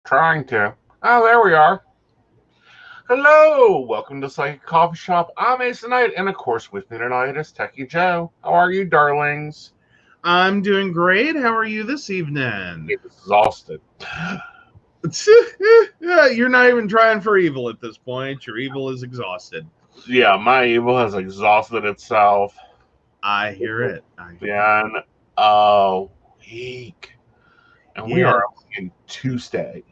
Trying to. Oh, there we are. Hello, welcome to Psychic Coffee Shop. I'm Aeson Knight, and of course, with me tonight is Techy Joe. How are you, darlings? I'm doing great. How are you this evening? Exhausted. You're not even trying for evil at this point. Your evil is exhausted. Yeah, my evil has exhausted itself. I hear it. Been a week, and we Yeah, are in Tuesday.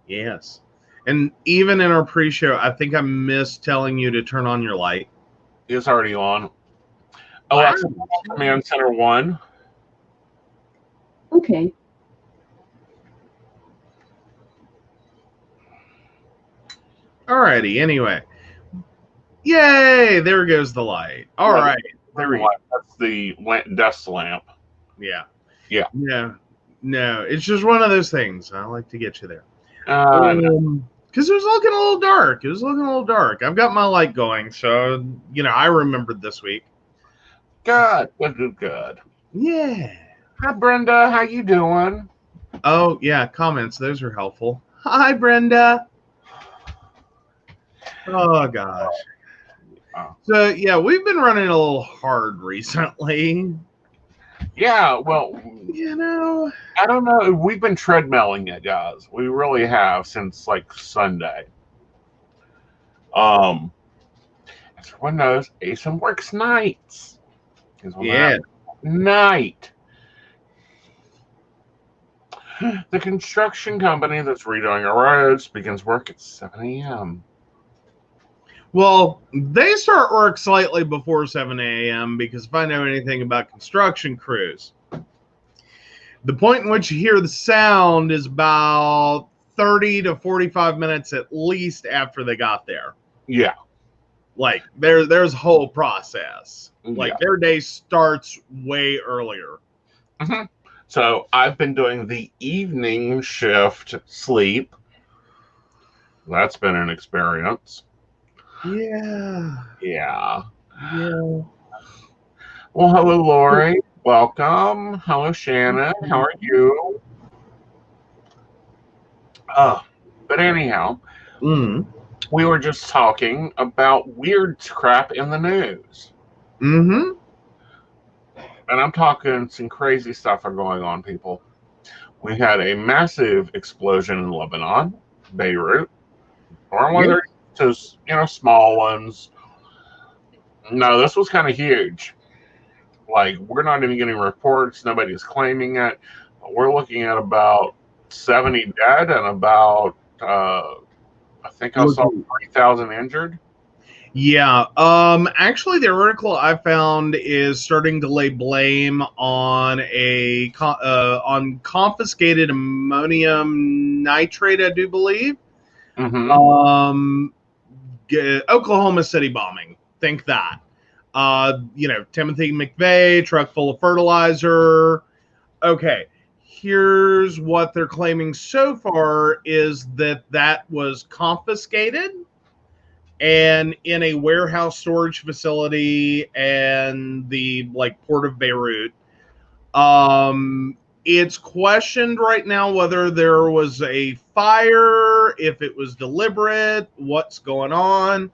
yes. And even in our pre-show, I think I missed telling you to turn on your light. It's already on. Wow. Alexa, Command Center 1. Okay. Alrighty. Anyway, yay! There goes the light. All right. There we go. That's the desk lamp. Yeah. Yeah. No. It's just one of those things. I like to get you there. No. Because it was looking a little dark. I've got my light going, so I remembered this week. Good. Yeah. Hi, Brenda. How you doing? Oh yeah, comments. Those are helpful. Hi, Brenda. Oh gosh. So yeah, we've been running a little hard recently. Yeah, well, I don't know. We've been treadmilling it, guys. We really have since like Sunday. As everyone knows, Aeson works nights. Yeah. Night. The construction company that's redoing our roads begins work at 7 a.m. Well, they start work slightly before 7 a.m. because if I know anything about construction crews, the point in which you hear the sound is about 30 to 45 minutes at least after they got there. Yeah. Like there's a whole process. Like their day starts way earlier. Mm-hmm. So I've been doing the evening shift sleep. That's been an experience. Yeah. Well, hello, Lori. Welcome. Hello, Shannon. How are you? But anyhow, we were just talking about weird crap in the news. Mm-hmm. And I'm talking some crazy stuff are going on, people. We had a massive explosion in Lebanon, Beirut. Or whether it's small ones. No, this was kind of huge. Like, we're not even getting reports. Nobody's claiming it. We're looking at about 70 dead and about, I think I saw 3,000 injured. Yeah. Actually, the article I found is starting to lay blame on on confiscated ammonium nitrate, I do believe. Mm-hmm. Oklahoma City bombing. Think that. Timothy McVeigh, truck full of fertilizer. Okay, here's what they're claiming so far is that was confiscated and in a warehouse storage facility and the port of Beirut. It's questioned right now whether there was a fire, if it was deliberate, what's going on.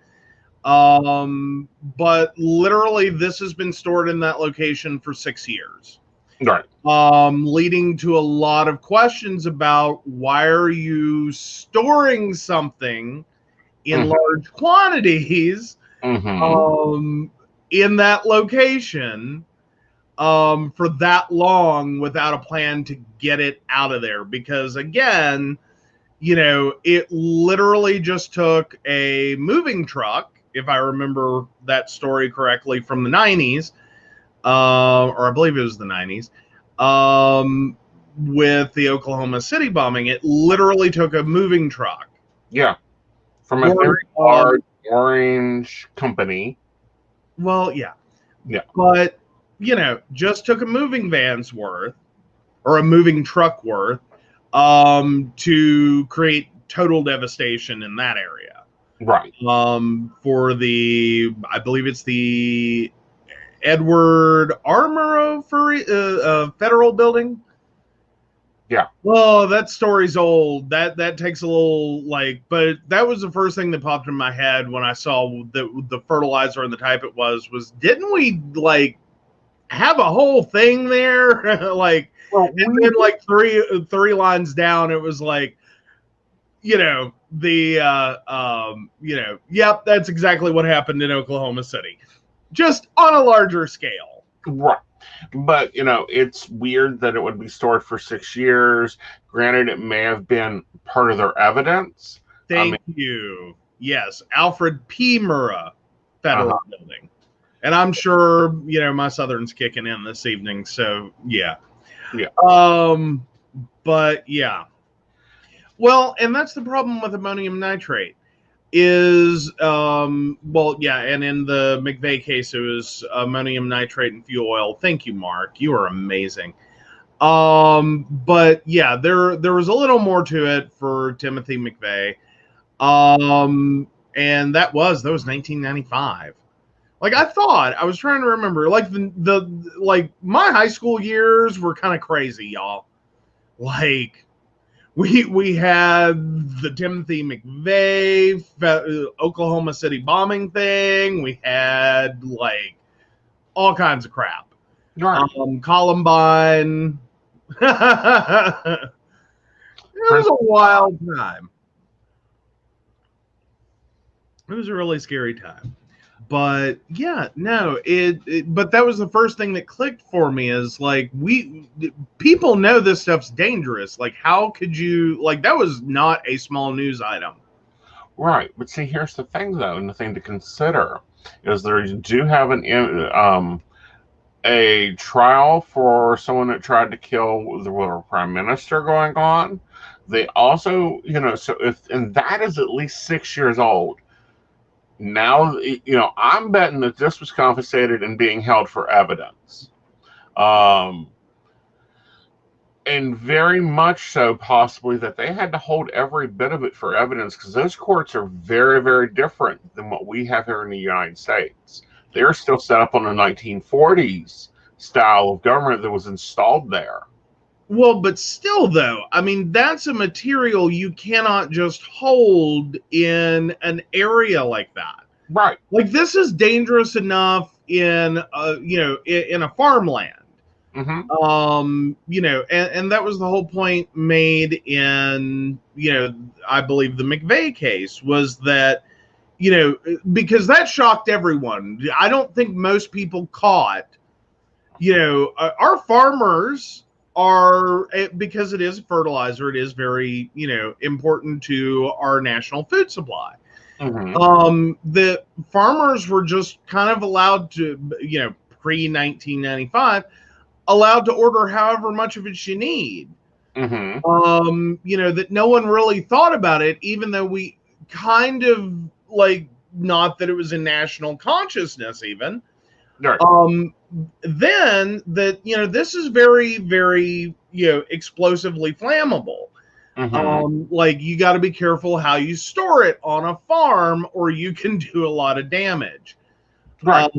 But literally this has been stored in that location for 6 years. Right. Leading to a lot of questions about why are you storing something in large quantities in that location for that long without a plan to get it out of there. Because again, it literally just took a moving truck, if I remember that story correctly, from the 90s, or I believe it was the 90s, with the Oklahoma City bombing. It literally took a moving truck. Yeah. From a very large orange company. Well, yeah. Yeah. But, just took a moving van's worth or a moving truck worth to create total devastation in that area. Right. For I believe it's the Edward Armoro Federal Building. Yeah. Well, that story's old. That takes a little but that was the first thing that popped in my head when I saw the fertilizer and the type it was didn't we have a whole thing there? Well, And then three lines down, it was yep, that's exactly what happened in Oklahoma City, just on a larger scale. right. But, it's weird that it would be stored for 6 years. Granted, it may have been part of their evidence. Thank you. Yes, Alfred P. Murrah Federal Building. And I'm sure, my Southern's kicking in this evening. So, yeah. Yeah. But, yeah. Well, and that's the problem with ammonium nitrate is, and in the McVeigh case, it was ammonium nitrate and fuel oil. Thank you, Mark. You are amazing. But, yeah, there was a little more to it for Timothy McVeigh. And that was 1995. I was trying to remember, my high school years were kind of crazy, y'all. We had the Timothy McVeigh Oklahoma City bombing thing. We had all kinds of crap. Right. Columbine. It was a wild time. It was a really scary time. But yeah, no, but that was the first thing that clicked for me is people know this stuff's dangerous. How could you, that was not a small news item. Right. But see, here's the thing though, and the thing to consider is there do have a trial for someone that tried to kill the prime minister going on. They also, and that is at least 6 years old. Now, I'm betting that this was confiscated and being held for evidence. And very much so, possibly, that they had to hold every bit of it for evidence because those courts are very, very different than what we have here in the United States. They're still set up on the 1940s style of government that was installed there. Well, but still, though, I mean, that's a material you cannot just hold in an area like that. Right. This is dangerous enough in a farmland. Mm-hmm. And that was the whole point made in, I believe the McVeigh case was that, because that shocked everyone. I don't think most people caught, our farmers are, because it is fertilizer, it is very, important to our national food supply. Mm-hmm. The farmers were just kind of allowed to, pre-1995, allowed to order however much of it you need. Mm-hmm. That no one really thought about it, even though we kind of not that it was in national consciousness even. Right. Then that, this is very, very, explosively flammable. Mm-hmm. You got to be careful how you store it on a farm, or you can do a lot of damage. Right.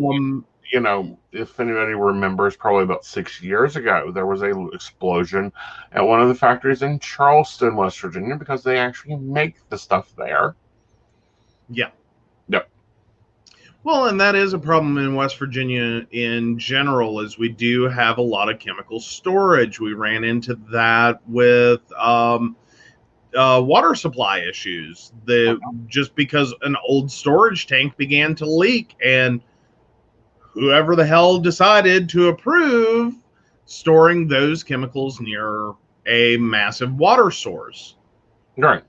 If anybody remembers, probably about 6 years ago, there was a explosion at one of the factories in Charleston, West Virginia, because they actually make the stuff there. Yeah. Yep. Well, and that is a problem in West Virginia in general, is we do have a lot of chemical storage. We ran into that with water supply issues. Just because an old storage tank began to leak, and whoever the hell decided to approve storing those chemicals near a massive water source. Right.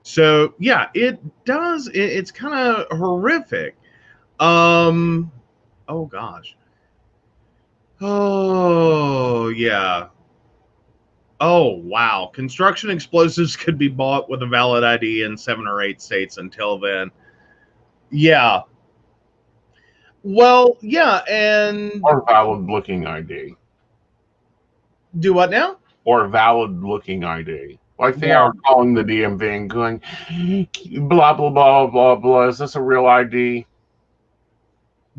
So yeah, it does. It's kind of horrific. Oh gosh. Oh yeah. Oh wow. Construction explosives could be bought with a valid ID in 7 or 8 states until then. Yeah. Well, yeah, and or valid looking ID. Do what now? Or valid looking ID. Like they are calling the DMV and going, blah, blah, blah, blah, blah. Is this a real ID?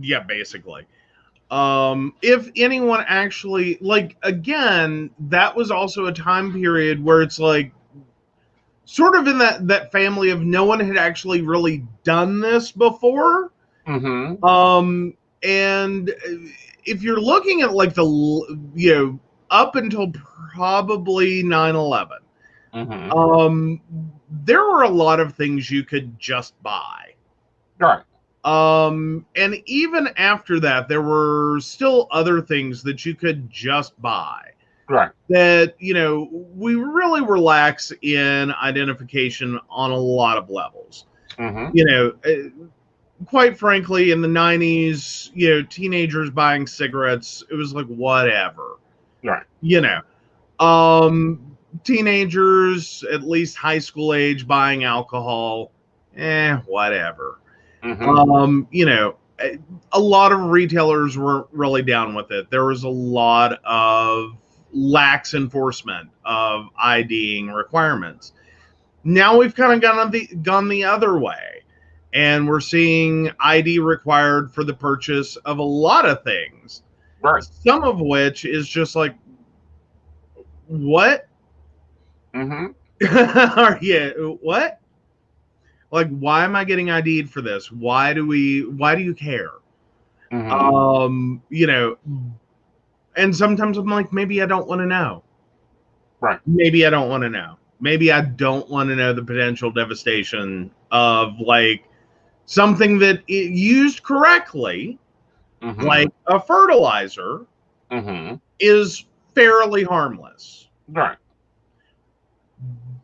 Yeah, basically. If anyone actually, like, again, that was also a time period where it's like sort of in that family of no one had actually really done this before. Mm-hmm. And if you're looking at like the, you know, up until probably 9/11, Mm-hmm. there were a lot of things you could just buy. Right. And even after that, there were still other things that you could just buy. Right. That, you know, we really relax in identification on a lot of levels. Mm-hmm. You know, quite frankly, in the 90s, you know, teenagers buying cigarettes, it was like, whatever. Right. You know, teenagers, at least high school age, buying alcohol, whatever. Mm-hmm. You know, a lot of retailers weren't really down with it. There was a lot of lax enforcement of IDing requirements. Now we've kind of gone the other way, and we're seeing ID required for the purchase of a lot of things. Right. Some of which is just like, what? Mm-hmm. Are you what? Like, why am I getting ID'd for this? Why do you care? Mm-hmm. You know, and sometimes I'm like, maybe I don't want to know. Right. Maybe I don't want to know. Maybe I don't want to know the potential devastation of like something that it used correctly, Mm-hmm. like a fertilizer, Mm-hmm. is fairly harmless, Right.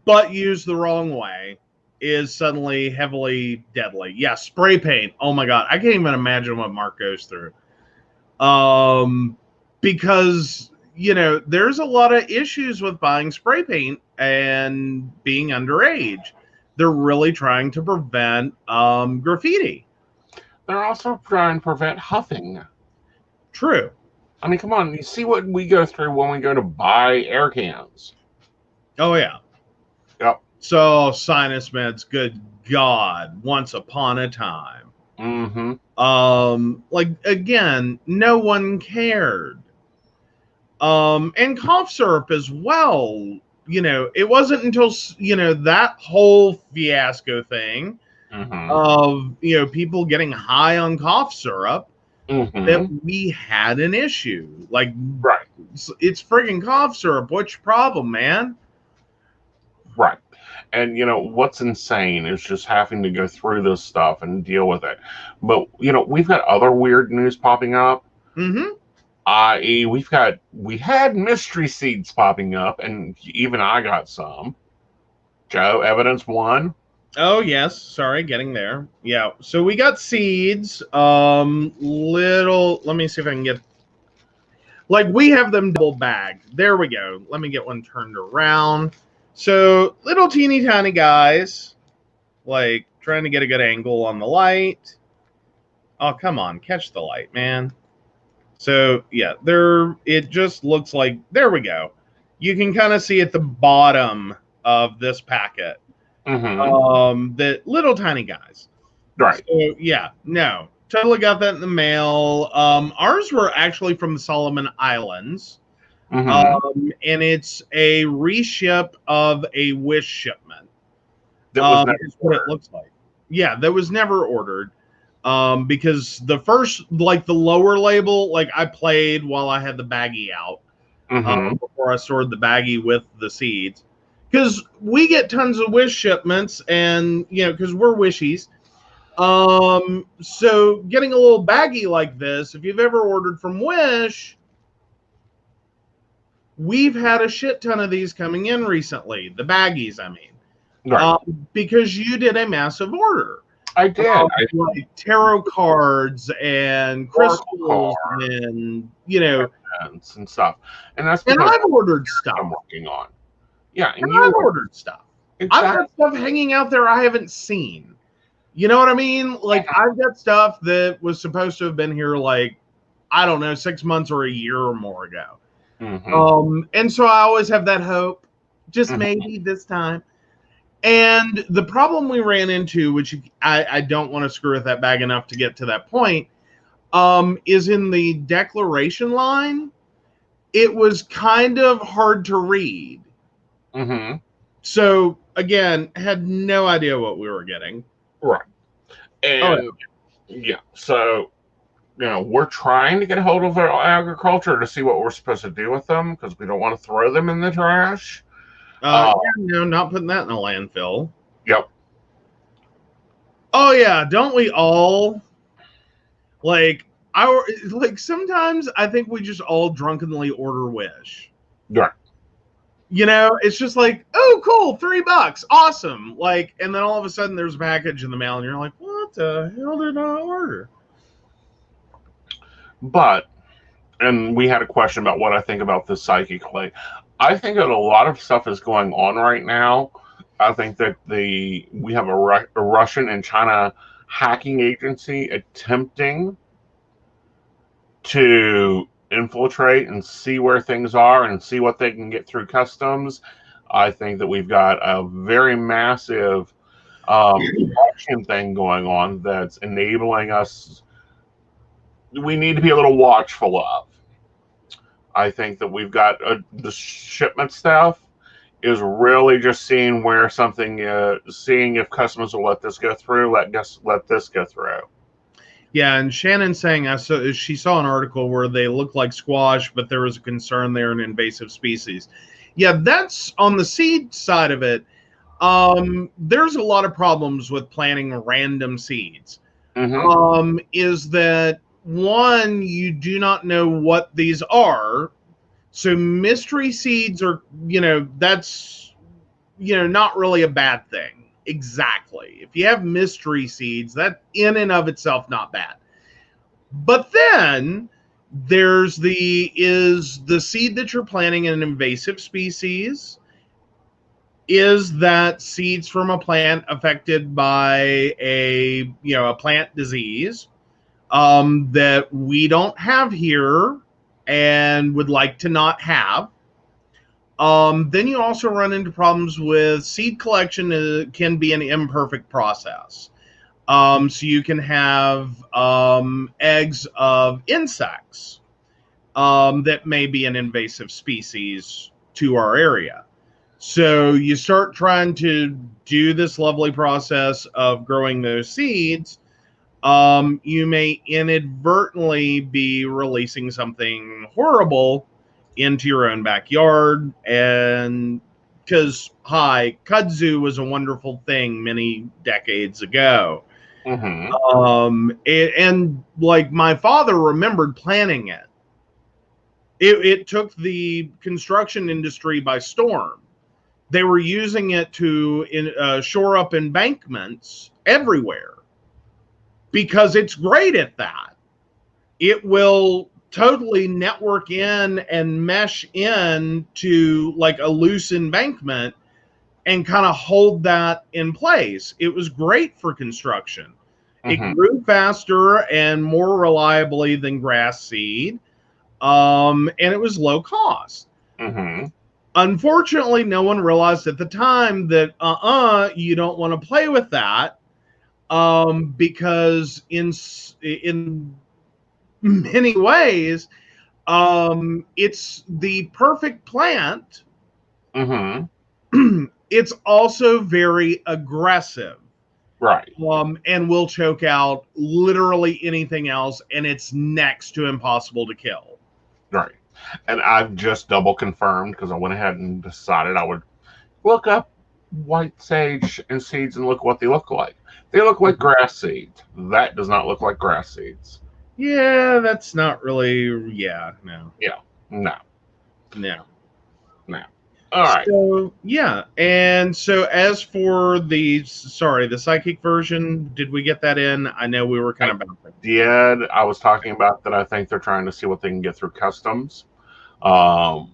but used the wrong way is suddenly heavily deadly. Yeah, spray paint. Oh my god, I can't even imagine what Mark goes through. Because, you know, there's a lot of issues with buying spray paint and being underage. They're really trying to prevent graffiti. They're also trying to prevent huffing. True. I mean, come on. You see what we go through when we go to buy air cans. Oh yeah. Yep. So sinus meds, good God, once upon a time. Mm-hmm. Like again, no one cared. And cough syrup as well. You know, it wasn't until, you know, that whole fiasco thing Mm-hmm. of, you know, people getting high on cough syrup that Mm-hmm. we had an issue. Like, Right. it's friggin' cough syrup. What's your problem, man? Right. And you know what's insane is just having to go through this stuff and deal with it. But you know, we've got other weird news popping up. Mm-hmm. I.e., we had mystery seeds popping up, and even I got some. Joe, evidence one. Oh yes, sorry, getting there. Yeah. So we got seeds. Little. Let me see if I can get. Like, we have them double bagged. There we go. Let me get one turned around. So little teeny tiny guys, like trying to get a good angle on the light. Oh, come on, catch the light, man. So yeah, there. It just looks like, there we go. You can kind of see at the bottom of this packet, Mm-hmm. that little tiny guys. Right. So yeah, no, totally got that in the mail. Ours were actually from the Solomon Islands, Mm-hmm. and it's a reship of a Wish shipment. That was never Is what it looks like. Yeah, that was never ordered. Because the first, like the lower label, like I played while I had the baggie out, Mm-hmm. before I stored the baggie with the seeds. Because we get tons of Wish shipments, and you know, because we're Wishies. So getting a little baggie like this, if you've ever ordered from Wish, we've had a shit ton of these coming in recently. The baggies, I mean, Right. because you did a massive order. I did. Like tarot cards and crystals and, you know, And stuff. And that's and because I've ordered stuff. I'm working on. Yeah, and And you I've ordered stuff. exactly. I've got stuff hanging out there I haven't seen. You know what I mean? Like, I've got stuff that was supposed to have been here, like, I don't know, 6 months or a year or more ago. Mm-hmm. And so I always have that hope, just Mhm. maybe this time. And the problem we ran into, which I don't want to screw with that bag enough to get to that point, is in the declaration line. It was kind of hard to read. Mm-hmm. So, again, had no idea what we were getting. Right. And, yeah, so, we're trying to get a hold of our agriculture to see what we're supposed to do with them because we don't want to throw them in the trash. Not putting that in a landfill. Yep. Oh, yeah, don't we all? Like, sometimes I think we just all drunkenly order Wish. Right. It's just like, oh, cool, $3, awesome. Like, and then all of a sudden there's a package in the mail, and you're like, what the hell did I order? But, and we had a question about what I think about this psychically. I think that a lot of stuff is going on right now. I think that we have a Russian and China hacking agency attempting to infiltrate and see where things are and see what they can get through customs. I think that we've got a very massive election thing going on that's enabling us. We need to be a little watchful of. I think that we've got the shipment stuff is really just seeing where something, seeing if customers will let this go through, let this go through. Yeah, and Shannon's saying she saw an article where they look like squash, but there was a concern they're an invasive species. Yeah, that's on the seed side of it. There's a lot of problems with planting random seeds. Mm-hmm. Is that one, you do not know what these are. So mystery seeds are, that's, not really a bad thing. Exactly. If you have mystery seeds, that in and of itself not bad. But then there's is the seed that you're planting an invasive species? Is that seeds from a plant affected by a plant disease that we don't have here and would like to not have? Then you also run into problems with seed collection. Can be an imperfect process. So you can have eggs of insects that may be an invasive species to our area. So you start trying to do this lovely process of growing those seeds. You may inadvertently be releasing something horrible into your own backyard. And because, kudzu was a wonderful thing many decades ago. Mm-hmm. And like my father remembered planning it. It took the construction industry by storm. They were using it to shore up embankments everywhere because it's great at that. It will totally network in and mesh in to like a loose embankment and kind of hold that in place. It was great for construction. Mm-hmm. It grew faster and more reliably than grass seed, and it was low cost. Mm-hmm. Unfortunately, no one realized at the time that you don't want to play with that, because in many ways, it's the perfect plant. Mm-hmm. It's also very aggressive. Right. And will choke out literally anything else, and it's next to impossible to kill. Right. And I've just double confirmed because I went ahead and decided I would look up white sage and seeds and look what they look like. They look like grass seeds. That does not look like grass seeds. Yeah, that's not really. Yeah, no. Yeah. No. No. All right. So yeah, and so as for the psychic version, did we get that in? I know we were kind of bouncing. I was talking about that. I think they're trying to see what they can get through customs. How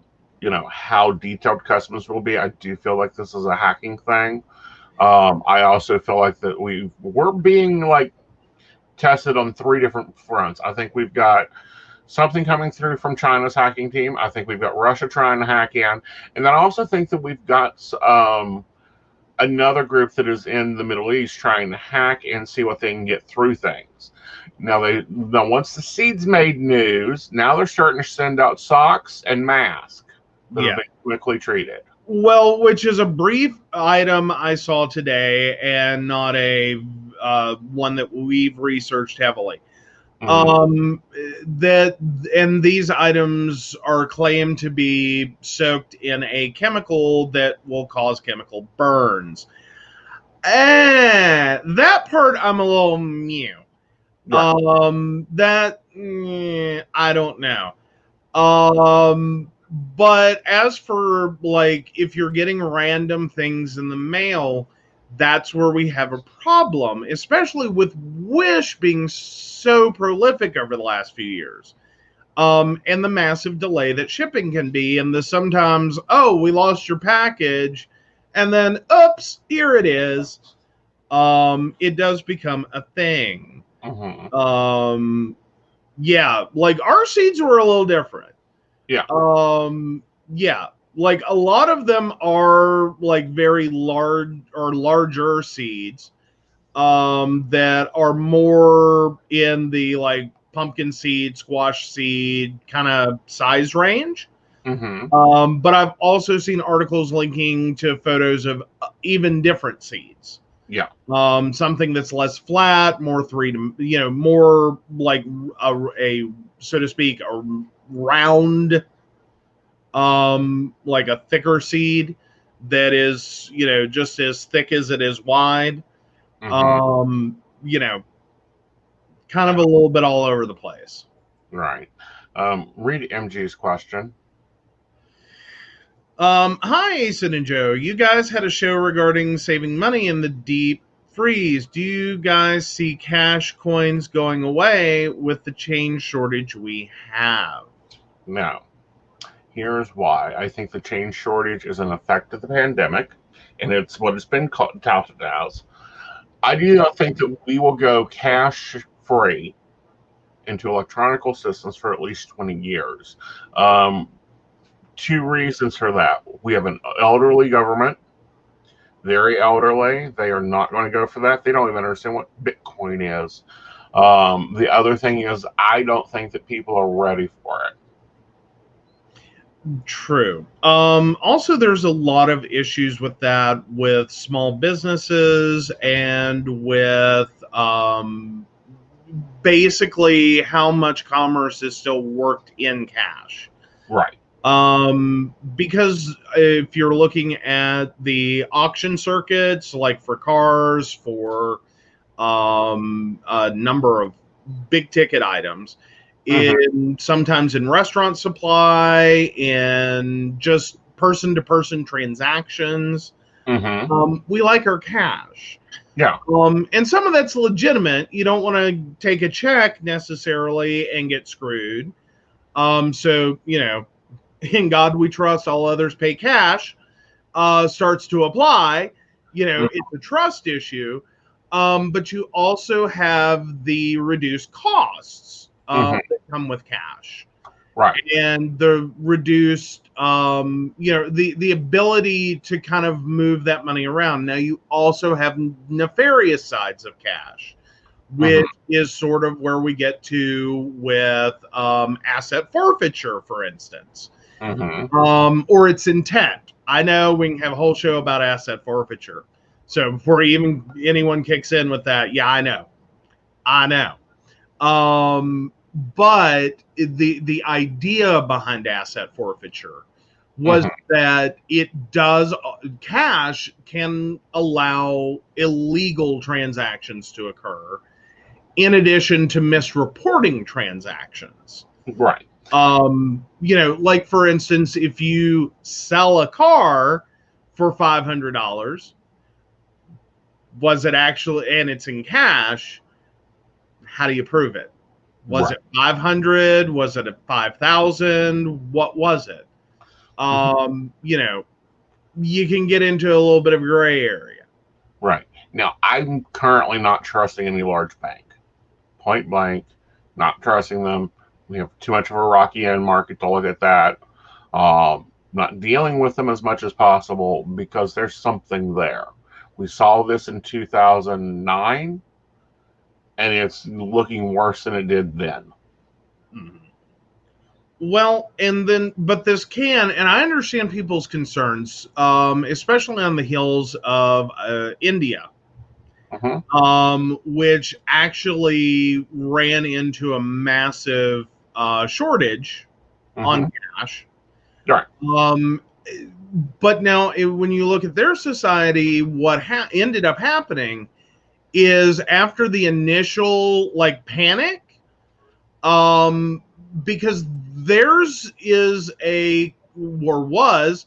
detailed customs will be. I do feel like this is a hacking thing. I also feel like that we're being like tested on 3 different fronts. I think we've got something coming through from China's hacking team. I think we've got Russia trying to hack in. And then I also think that we've got another group that is in the Middle East trying to hack and see what they can get through things. Now once the seeds made news, now they're starting to send out socks and masks that have been quickly treated. Well, which is a brief item I saw today, and not a one that we've researched heavily. That and these items are claimed to be soaked in a chemical that will cause chemical burns. That part I'm a little new. Right. I don't know. But as for like if you're getting random things in the mail, that's where we have a problem, especially with Wish being so prolific over the last few years. And the massive delay that shipping can be, and the sometimes, oh, we lost your package, and then oops, here it is. It does become a thing. Yeah, like our seeds were a little different. Yeah. Yeah, like a lot of them are like very large or larger seeds that are more in the like pumpkin seed, squash seed kind of size range. But I've also seen articles linking to photos of even different seeds. Yeah. Something that's less flat, more more like a so to speak, a round, like a thicker seed that is, just as thick as it is wide. Kind of a little bit all over the place. Right. Read MG's question. Hi, Aeson and Joe. You guys had a show regarding saving money in the deep freeze. Do you guys see cash coins going away with the change shortage we have? No. Here's why. I think the change shortage is an effect of the pandemic, and it's what it's been touted as. I do not think that we will go cash free into electronic systems for at least 20 years. Two reasons for that. We have an elderly government, very elderly. They are not going to go for that. They don't even understand what Bitcoin is. The other thing is, I don't think that people are ready for it. True. Also, there's a lot of issues with that, with small businesses and with basically how much commerce is still worked in cash. Right. Because if you're looking at the auction circuits, like for cars, for a number of big ticket items, sometimes in restaurant supply, in just person to person transactions, we like our cash. Yeah. And some of that's legitimate. You don't want to take a check necessarily and get screwed. So, in God we trust, all others pay cash, starts to apply. It's a trust issue. But you also have the reduced costs that come with cash. Right. And the reduced, the ability to kind of move that money around. Now, you also have nefarious sides of cash, which is sort of where we get to with asset forfeiture, for instance, or its intent. I know we can have a whole show about asset forfeiture. So before even anyone kicks in with that, yeah, I know. But the idea behind asset forfeiture was that cash can allow illegal transactions to occur in addition to misreporting transactions. Right. Like for instance, if you sell a car for $500, was it actually, and it's in cash, how do you prove it? Was it 500? Was it a 5,000? What was it? You can get into a little bit of gray area. Right. Now, I'm currently not trusting any large bank. Point blank, not trusting them. We have too much of a rocky end market to look at that. Not dealing with them as much as possible because there's something there. We saw this in 2009, and it's looking worse than it did then. Mhm. Well, and then, but this can, and I understand people's concerns, especially on the heels of India, which actually ran into a massive shortage on cash. Right. But now, when you look at their society, what ended up happening is after the initial like panic, because theirs is a or was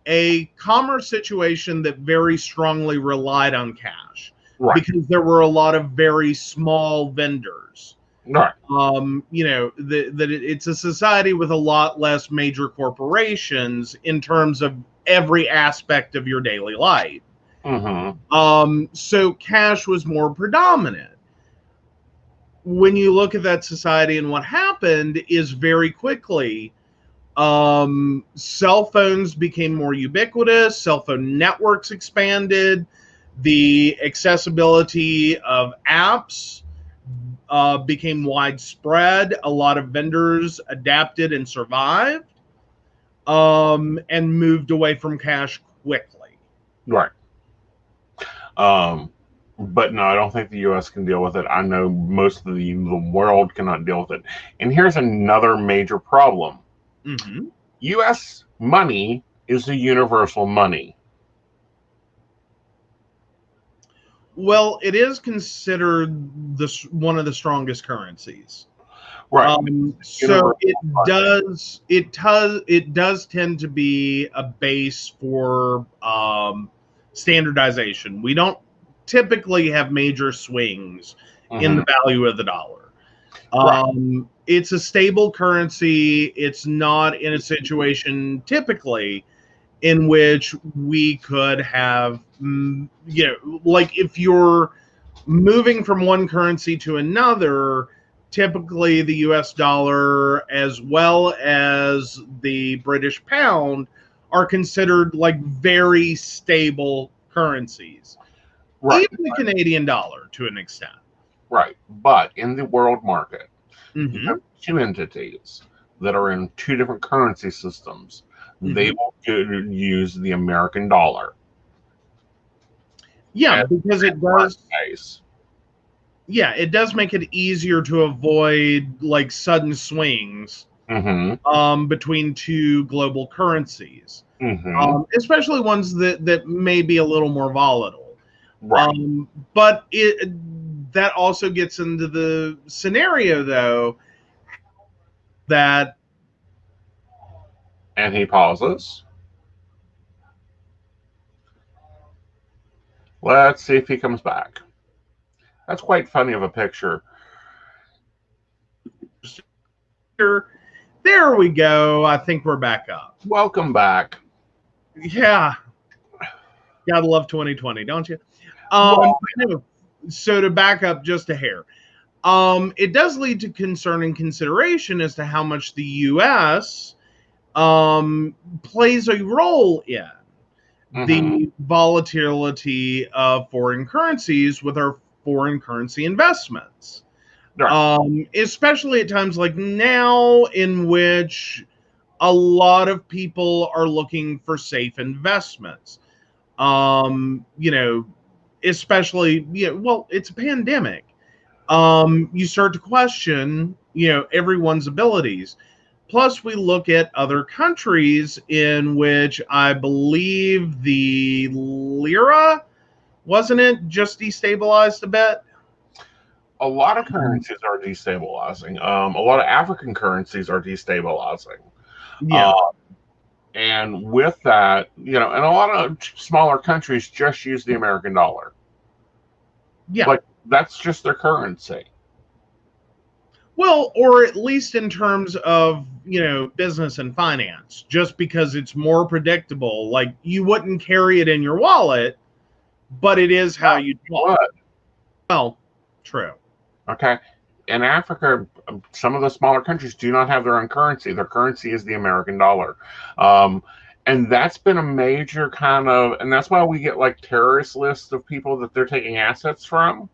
a commerce situation that very strongly relied on cash, Right. because there were a lot of very small vendors. Right. You know, it's a society with a lot less major corporations in terms of every aspect of your daily life. So cash was more predominant. When you look at that society, and what happened is very quickly, cell phones became more ubiquitous, cell phone networks expanded, the accessibility of apps became widespread. A lot of vendors adapted and survived, and moved away from cash quickly. Right. But no, I don't think the U.S. can deal with it. I know most of the world cannot deal with it. And here's another major problem. U.S. money is a universal money. Well, it is considered one of the strongest currencies. Right. So it does tend to be a base for standardization. We don't typically have major swings in the value of the dollar. It's a stable currency. It's not in a situation typically in which we could have, like if you're moving from one currency to another, typically the US dollar as well as the British pound are considered like very stable currencies. Right. Even the Canadian dollar to an extent. Right. But in the world market, you have two entities that are in two different currency systems. They will use the American dollar. Yeah, because it does. Yeah, it does make it easier to avoid like sudden swings between two global currencies, especially ones that may be a little more volatile. Right. But that also gets into the scenario, though, that. And he pauses. Let's see if he comes back. That's quite funny of a picture. There we go. I think we're back up. Welcome back. Yeah. Gotta love 2020, don't you? So to back up just a hair, it does lead to concern and consideration as to how much the U.S. Plays a role in the volatility of foreign currencies with our foreign currency investments. Especially at times like now, in which a lot of people are looking for safe investments. Especially, well, it's a pandemic. You start to question, everyone's abilities. Plus, we look at other countries in which I believe the lira, wasn't it, just destabilized a bit? A lot of currencies are destabilizing. A lot of African currencies are destabilizing. Yeah. And with that, and a lot of smaller countries just use the American dollar. Yeah. Like, that's just their currency. Well, or at least in terms of, business and finance, just because it's more predictable. Like, you wouldn't carry it in your wallet, but it is how you talk. Well, true. Okay. In Africa, some of the smaller countries do not have their own currency. Their currency is the American dollar. And that's been a major and that's why we get like terrorist lists of people that they're taking assets from.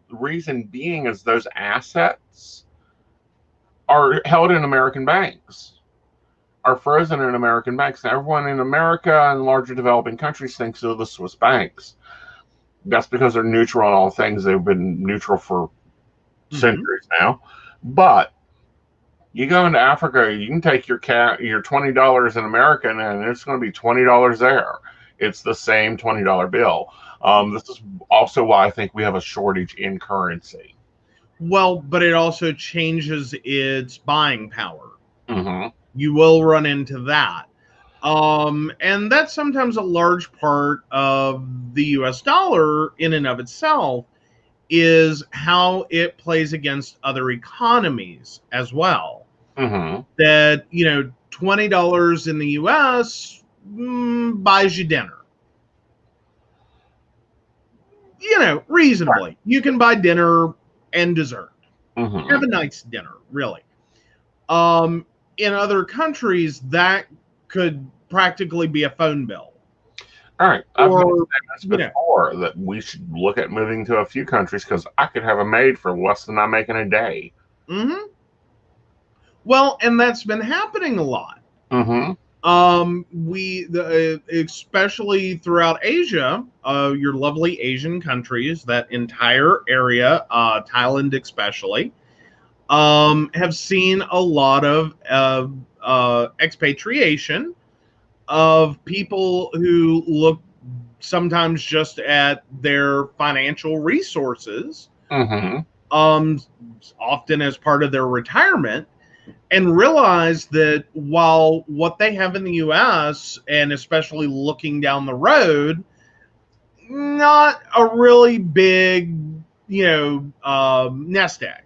Reason being is those assets are held in American banks, are frozen in American banks. Now, everyone in America and larger developing countries thinks of the Swiss banks. That's because they're neutral on all things. They've been neutral for centuries now. But you go into Africa, you can take your $20 in America, and it's going to be $20 there. It's the same $20 bill. This is also why I think we have a shortage in currency. Well, but it also changes its buying power. Mm-hmm. You will run into that. And that's sometimes a large part of the US dollar in and of itself, is how it plays against other economies as well. Mm-hmm. That, $20 in the US buys you dinner. Reasonably. You can buy dinner and dessert. Mm-hmm. Have a nice dinner, really. In other countries, that could practically be a phone bill. All right. I've Or, mentioned this before that we should look at moving to a few countries because I could have a maid for less than I make in a day. Mm-hmm. Well, and that's been happening a lot. Mm-hmm. Especially throughout Asia, your lovely Asian countries, that entire area, Thailand especially, have seen a lot of expatriation of people who look sometimes just at their financial resources, Mm-hmm. often as part of their retirement, and realize that while what they have in the US, and especially looking down the road, not a really big, nest egg.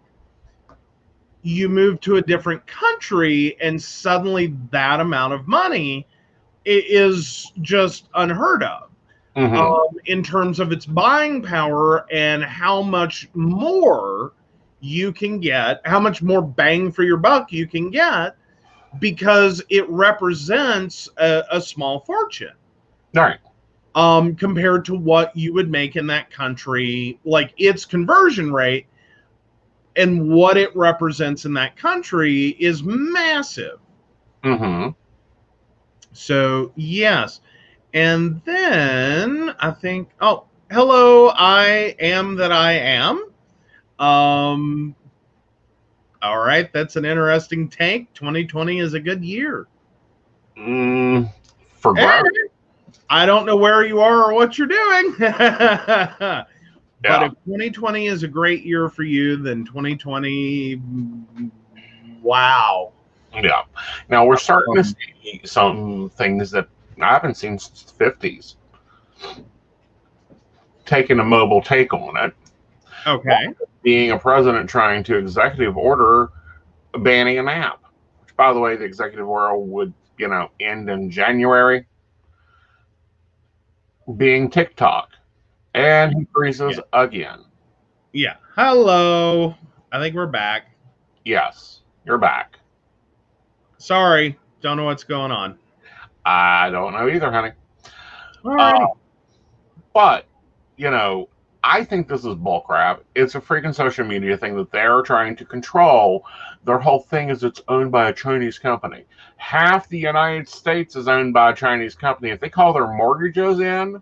You move to a different country, and suddenly that amount of money is just unheard of. Mm-hmm. In terms of its buying power and how much more you can get, how much more bang for your buck you can get, because it represents a small fortune. All right. Compared to what you would make in that country, like its conversion rate and what it represents in that country is massive. Mm-hmm. So, yes. And then I think, oh, hello, I am that I am. All right, that's an interesting take. 2020 is a good year. For growth. I don't know where you are or what you're doing. But Yeah. if 2020 is a great year for you, then 2020, wow. Yeah. Now we're starting to see some things that I haven't seen since the 50s. Taking a mobile take on it. Okay. Being a president trying to executive order banning an app, which, by the way, the executive order would, end in January. Being TikTok. And he freezes again. Yeah. Hello. I think we're back. Yes, you're back. Sorry. Don't know what's going on. I don't know either, honey. All right. But, I think this is bullcrap. It's a freaking social media thing that they're trying to control. Their whole thing is it's owned by a Chinese company. Half the United States is owned by a Chinese company. If they call their mortgages in,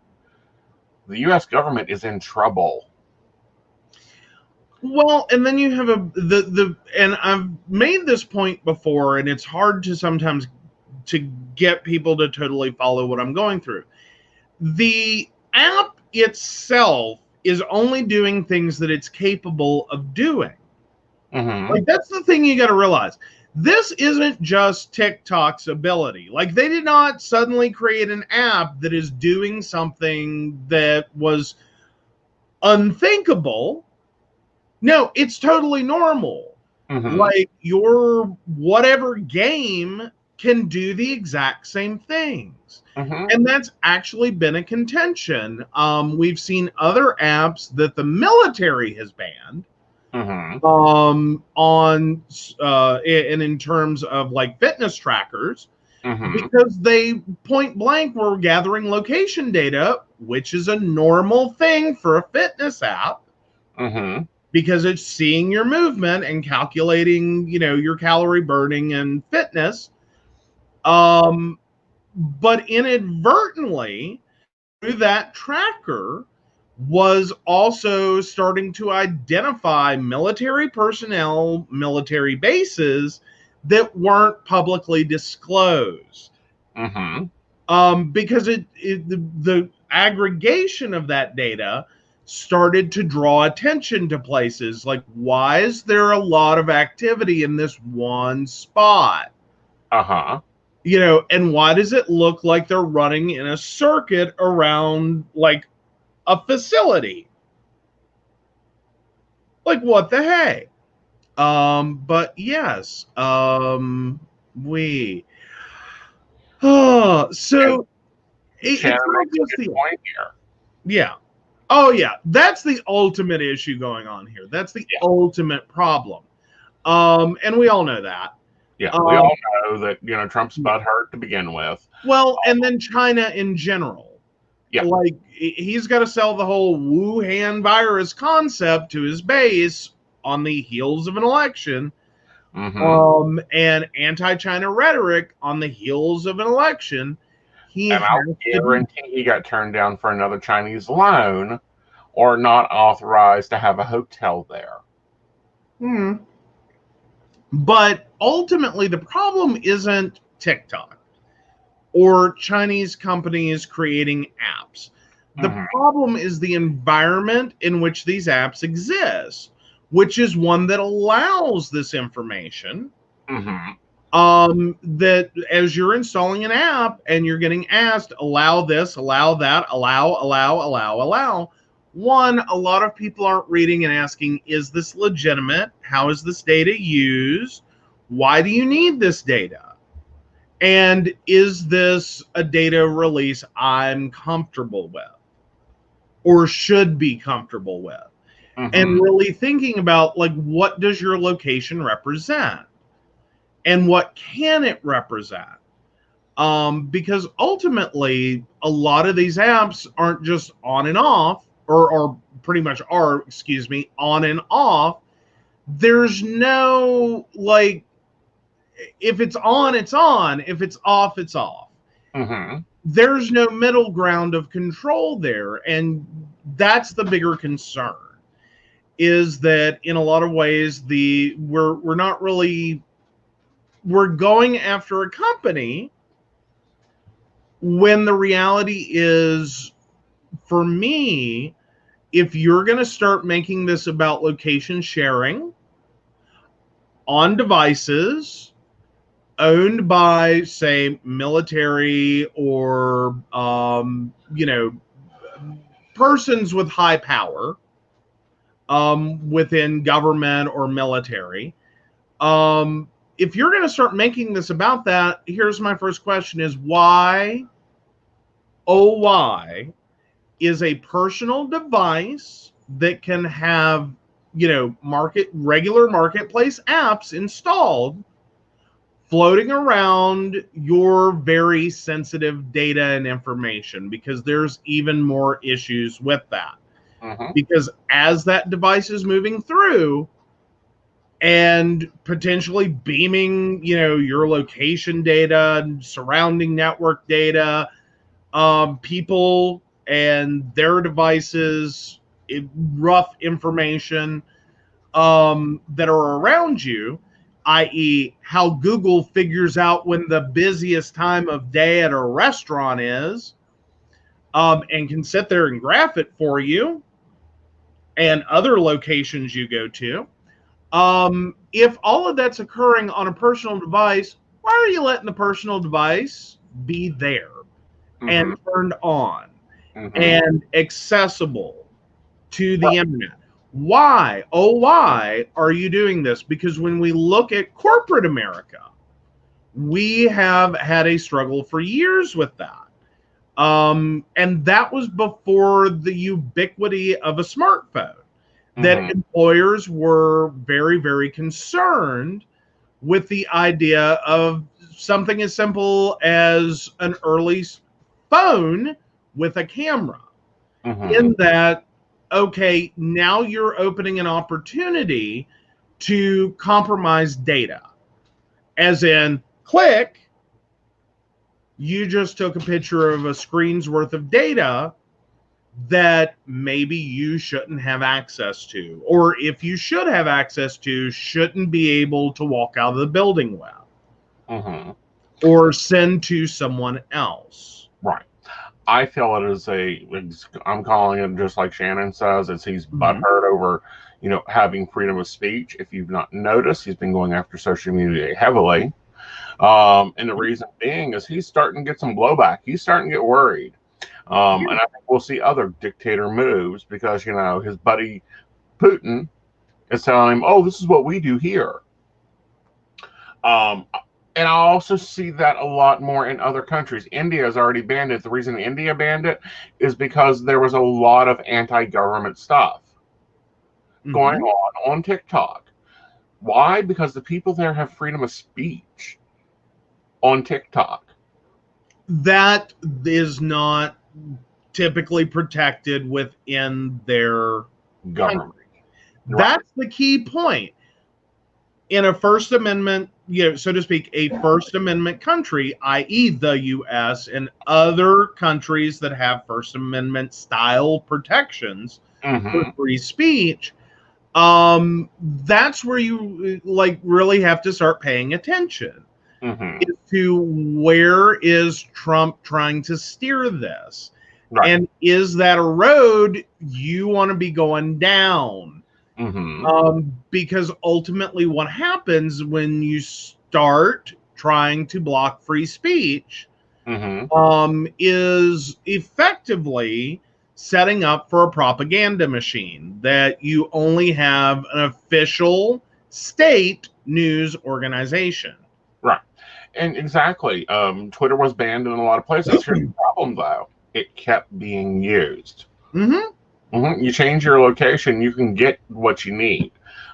the U.S. government is in trouble. Well, and then you have and I've made this point before, and it's hard to sometimes to get people to totally follow what I'm going through. The app itself is only doing things that it's capable of doing. Mm-hmm. Like, that's the thing you got to realize. This isn't just TikTok's ability. Like, they did not suddenly create an app that is doing something that was unthinkable. No, it's totally normal. Mm-hmm. Like, your whatever game can do the exact same things. Mm-hmm. And that's actually been a contention. We've seen other apps that the military has banned. Mm-hmm. And in terms of like fitness trackers, Mm-hmm. because they point blank were gathering location data, which is a normal thing for a fitness app. Mm-hmm. because it's seeing your movement and calculating, your calorie burning and fitness. But inadvertently, through that tracker, was also starting to identify military personnel, military bases that weren't publicly disclosed. Mm-hmm. Because the aggregation of that data started to draw attention to places like, why is there a lot of activity in this one spot? Uh-huh. And why does it look like they're running in a circuit around like a facility? Like, what the hey? But yes, we. And So Shannon it's not makes a just good the point here. yeah. Oh yeah, that's the ultimate issue going on here. That's the Yeah. ultimate problem. And we all know that. Yeah. We Um, all know that, Trump's butthurt to begin with. well, and then China in general. Yeah. Like, he's got to sell the whole Wuhan virus concept to his base on the heels of an election, and anti-China rhetoric on the heels of an election. He And has I'll to do. guarantee he got turned down for another Chinese loan or not authorized to have a hotel there. But ultimately, the problem isn't TikTok or Chinese companies creating apps. The problem is the environment in which these apps exist, which is one that allows this information. That as you're installing an app and you're getting asked, allow this, allow that, allow. One, a lot of people aren't reading and asking, is this legitimate? How is this data used? Why do you need this data? And is this a data release I'm comfortable with or should be comfortable with? And really thinking about, like, what does your location represent? And what can it represent? Because ultimately, a lot of these apps aren't just on and off, or pretty much are, on and off. There's no, like, if it's on, it's on. If it's off, it's off. There's no middle ground of control there. And that's the bigger concern, is that in a lot of ways, we're not really, we're going after a company when the reality is, for me, if you're going to start making this about location sharing on devices owned by, say, military or, persons with high power within government or military, if you're going to start making this about that, here's my first question is why, oh, why is a personal device that can have, regular marketplace apps installed floating around your very sensitive data and information? Because there's even more issues with that. Because as that device is moving through and potentially beaming, your location data and surrounding network data, people and their devices, rough information that are around you, i.e., how Google figures out when the busiest time of day at a restaurant is, and can sit there and graph it for you, and other locations you go to. If all of that's occurring on a personal device, why are you letting the personal device be there and turned on and accessible to the internet? Why, oh, why are you doing this? Because when we look at corporate America, we have had a struggle for years with that. And that was before the ubiquity of a smartphone, that employers were very, very concerned with the idea of something as simple as an early phone with a camera. In that, okay, now you're opening an opportunity to compromise data. As in, click, you just took a picture of a screen's worth of data that maybe you shouldn't have access to, or if you should have access to, shouldn't be able to walk out of the building with, or send to someone else. Right. I feel it is I'm calling it just like Shannon says, is he's butthurt over, having freedom of speech. If you've not noticed, he's been going after social media heavily. And the reason being is he's starting to get some blowback. He's starting to get worried. And I think we'll see other dictator moves because, his buddy Putin is telling him, oh, this is what we do here. And I also see that a lot more in other countries. India has already banned it. The reason India banned it is because there was a lot of anti-government stuff going on TikTok. Why? Because the people there have freedom of speech on TikTok. That is not typically protected within their government. Right. That's the key point. In a First Amendment, so to speak, a First Amendment country, i.e. the U.S. and other countries that have First Amendment style protections for free speech, that's where you really have to start paying attention to where is Trump trying to steer this, and is that a road you want to be going down? Because ultimately what happens when you start trying to block free speech is effectively setting up for a propaganda machine that you only have an official state news organization. Right. And exactly. Twitter was banned in a lot of places. Here's the problem, though. It kept being used. You change your location, you can get what you need.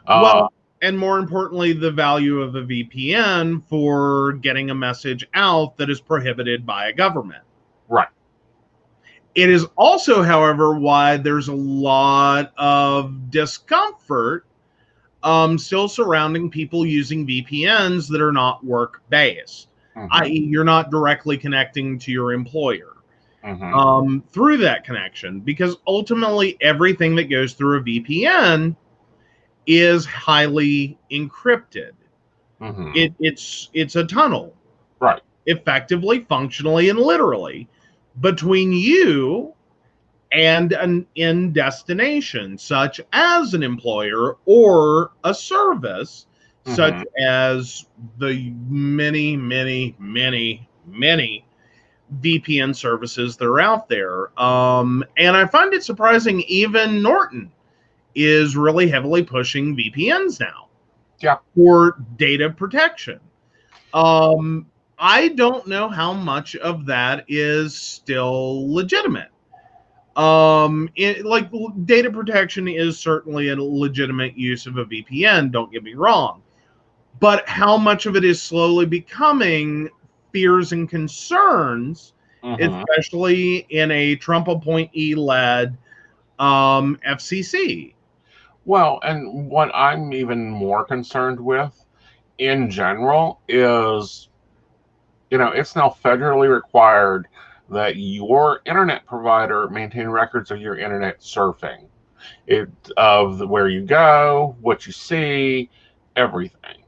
And more importantly, the value of a VPN for getting a message out that is prohibited by a government. Right. It is also, however, why there's a lot of discomfort still surrounding people using VPNs that are not work-based, i.e. you're not directly connecting to your employer. Through that connection, because ultimately everything that goes through a VPN is highly encrypted. It's a tunnel, right? Effectively, functionally, and literally between you and an end destination, such as an employer or a service, such as the many VPN services that are out there. And I find it surprising even Norton is really heavily pushing VPNs now. Yeah. For data protection. I don't know how much of that is still legitimate. Data protection is certainly a legitimate use of a VPN, don't get me wrong. But how much of it is slowly becoming fears and concerns, especially in a Trump appointee-led FCC. Well, and what I'm even more concerned with in general is, it's now federally required that your internet provider maintain records of your internet surfing, of where you go, what you see, everything.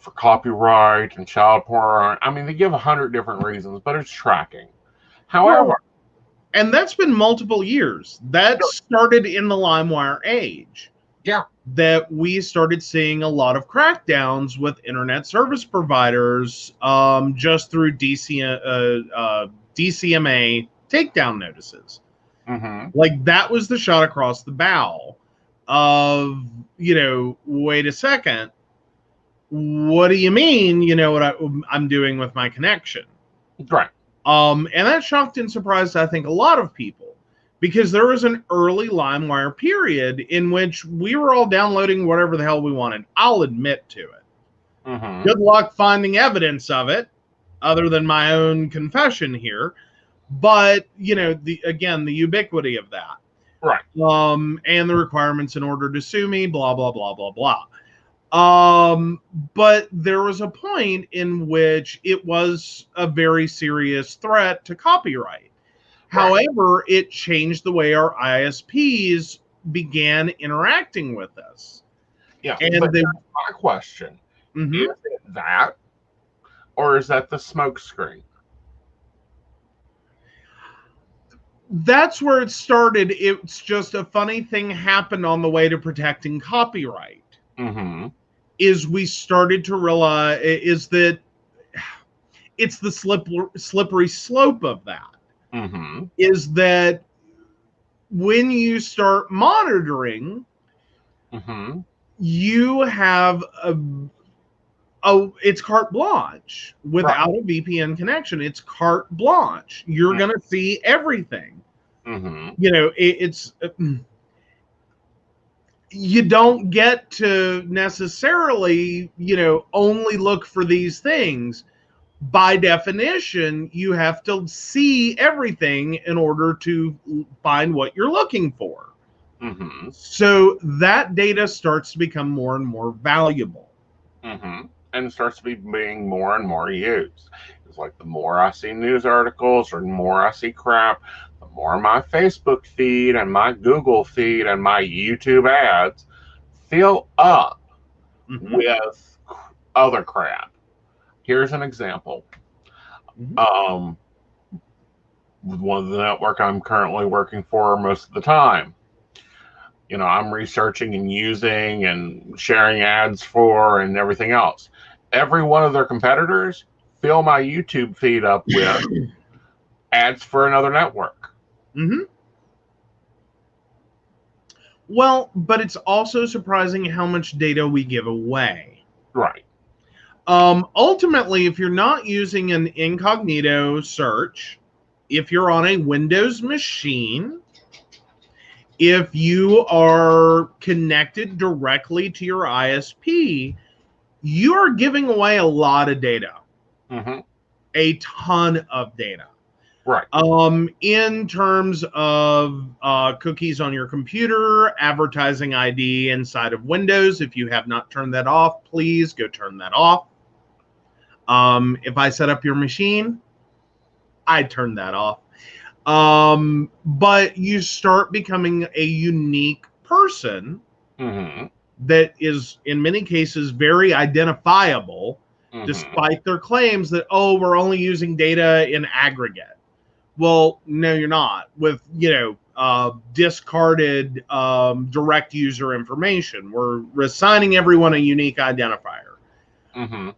For copyright and child porn. I mean, they give 100 different reasons, but it's tracking. However, and that's been multiple years. That started in the LimeWire age. Yeah. That we started seeing a lot of crackdowns with internet service providers just through DCMA takedown notices. Like that was the shot across the bow of, wait a second. What do you mean, what I'm doing with my connection? Right. And that shocked and surprised, I think, a lot of people, because there was an early LimeWire period in which we were all downloading whatever the hell we wanted. I'll admit to it. Good luck finding evidence of it, other than my own confession here. But again, the ubiquity of that, Right. and the requirements in order to sue me, blah blah blah blah blah. But there was a point in which it was a very serious threat to copyright. Right. However, it changed the way our ISPs began interacting with us. Yeah. And But they, that's my question. Mhm. Is it that, or is that the smoke screen? That's where it started. It's just a funny thing happened on the way to protecting copyright. Mm-hmm. Is we started to realize is that it's the slippery slope of that. Mm-hmm. Is that when you start monitoring, Mm-hmm. you have it's carte blanche Right. without a VPN connection. It's carte blanche. You're going to see everything. Mm-hmm. It's you don't get to necessarily, only look for these things. By definition, you have to see everything in order to find what you're looking for. Mm-hmm. So that data starts to become more and more valuable. Mm-hmm. And it starts to be being more and more used. It's like the more I see news articles or the more I see crap, the more my Facebook feed and my Google feed and my YouTube ads fill up Mm-hmm. with other crap. Here's an example. Mm-hmm. With one of the network I'm currently working for most of the time. I'm researching and using and sharing ads for and everything else. Every one of their competitors fill my YouTube feed up with ads for another network. Mm-hmm. Well, but it's also surprising how much data we give away. Right. Ultimately, if you're not using an incognito search, if you're on a Windows machine, if you are connected directly to your ISP, you are giving away a lot of data, Mm-hmm. a ton of data. Right. In terms of cookies on your computer, advertising ID inside of Windows, if you have not turned that off, please go turn that off. If I set up your machine, I'd turn that off. But you start becoming a unique person Mm-hmm. that is, in many cases, very identifiable, Mm-hmm. despite their claims that, we're only using data in aggregate. Well, no, you're not. With, discarded direct user information, we're assigning everyone a unique identifier. Mm-hmm.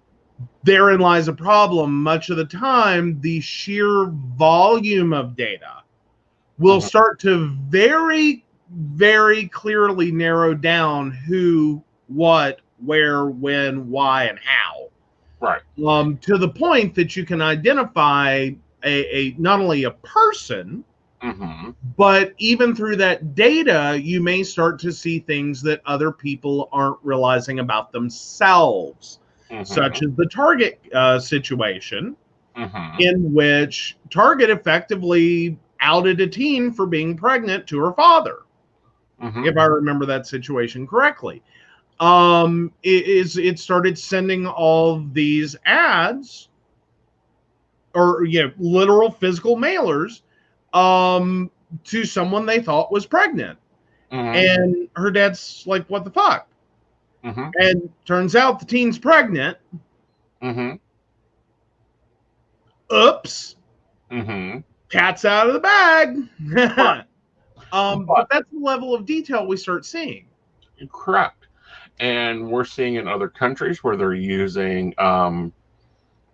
Therein lies a problem. Much of the time, the sheer volume of data will Mm-hmm. start to very, very clearly narrow down who, what, where, when, why, and how. Right. To the point that you can identify a not only a person, Mm-hmm. but even through that data, you may start to see things that other people aren't realizing about themselves, Mm-hmm. such as the Target situation, Mm-hmm. in which Target effectively outed a teen for being pregnant to her father, Mm-hmm. if I remember that situation correctly. It started sending all these ads, or literal physical mailers, to someone they thought was pregnant. Mm-hmm. And her dad's like, what the fuck? Mm-hmm. And turns out the teen's pregnant. Mm-hmm. Oops. Mm-hmm. Cat's out of the bag. Right. But that's the level of detail we start seeing. Correct. And we're seeing in other countries where they're using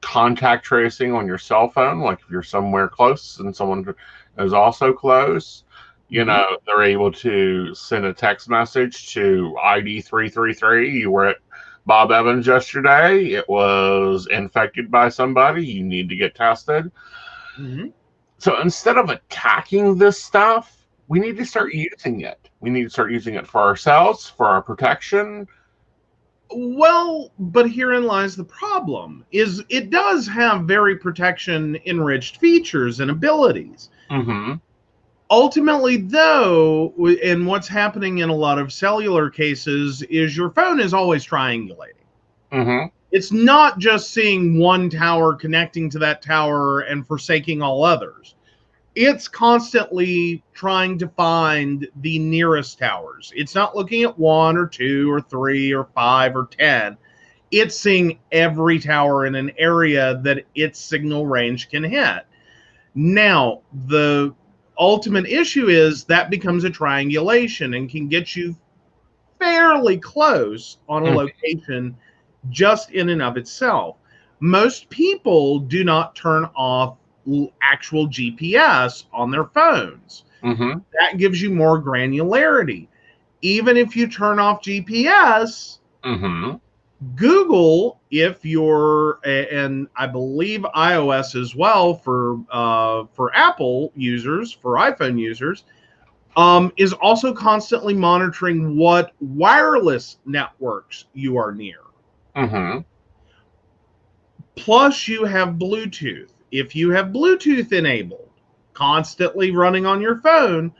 contact tracing on your cell phone. Like if you're somewhere close and someone is also close, they're able to send a text message to ID 333. You were at Bob Evans yesterday. It was infected by somebody. You need to get tested. Mm-hmm. So instead of attacking this stuff, we need to start using it. We need to start using it for ourselves, for our protection, Well, but herein lies the problem, is it does have very protection enriched features and abilities. Mm-hmm. Ultimately, though, and what's happening in a lot of cellular cases is your phone is always triangulating. Mm-hmm. It's not just seeing one tower connecting to that tower and forsaking all others. It's constantly trying to find the nearest towers. It's not looking at one or two or three or five or 10. It's seeing every tower in an area that its signal range can hit. Now, the ultimate issue is that becomes a triangulation and can get you fairly close on a location just in and of itself. Most people do not turn off actual GPS on their phones. Mm-hmm. That gives you more granularity. Even if you turn off GPS, Mm-hmm. Google, if you're, and I believe iOS as well for Apple users, for iPhone users, is also constantly monitoring what wireless networks you are near. Mm-hmm. Plus, you have Bluetooth. If you have Bluetooth enabled, constantly running on your phone,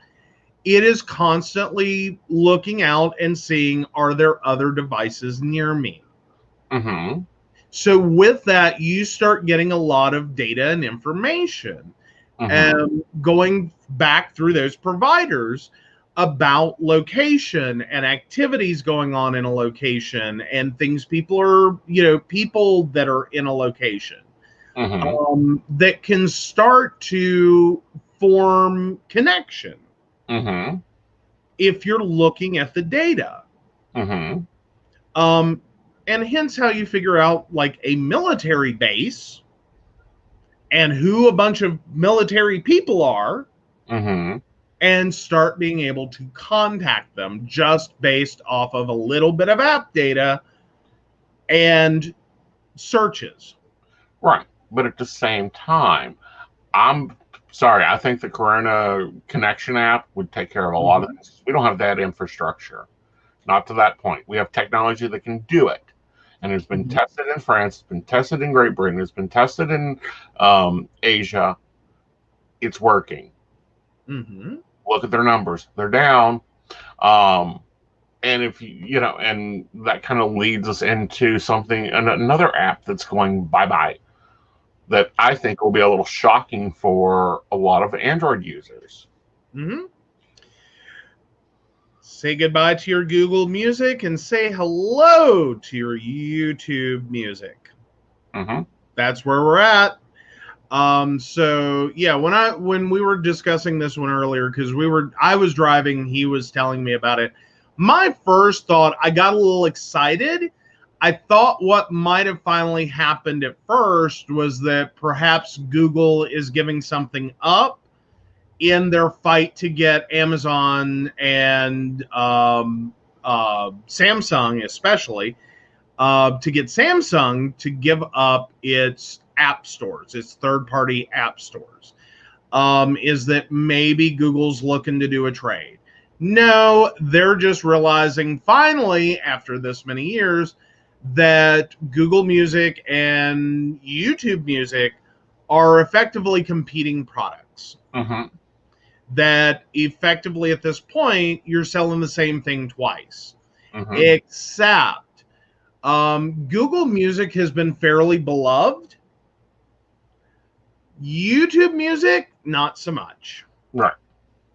it is constantly looking out and seeing, are there other devices near me? Mm-hmm. So, with that, you start getting a lot of data and information. Mm-hmm. And going back through those providers about location and activities going on in a location and things people are, people that are in a location, Mm-hmm. that can start to form connection Mm-hmm. if you're looking at the data. Mm-hmm. Um, and hence how you figure out like a military base and who a bunch of military people are, Mm-hmm. and start being able to contact them just based off of a little bit of app data and searches. Right. But at the same time, I'm sorry, I think the Corona connection app would take care of a lot of Mm-hmm. this. We don't have that infrastructure. Not to that point. We have technology that can do it. And it's been Mm-hmm. tested in France, it's been tested in Great Britain, it's been tested in Asia. It's working. Mm-hmm. Look at their numbers. They're down. Um, and if and that kind of leads us into something, another app that's going bye bye that I think will be a little shocking for a lot of Android users. Mm-hmm. Say goodbye to your Google Music and say hello to your YouTube Music. Mm-hmm. That's where we're at. So yeah, when we were discussing this one earlier, because I was driving, he was telling me about it. My first thought, I got a little excited. I thought what might have finally happened at first was that perhaps Google is giving something up in their fight to get Amazon and Samsung, especially, to get Samsung to give up its app stores, its third-party app stores. Is that maybe Google's looking to do a trade? No, they're just realizing finally, after this many years, that Google Music and YouTube Music are effectively competing products. Mm-hmm. That effectively at this point, you're selling the same thing twice. Mm-hmm. Except Google Music has been fairly beloved. YouTube Music, not so much. Right.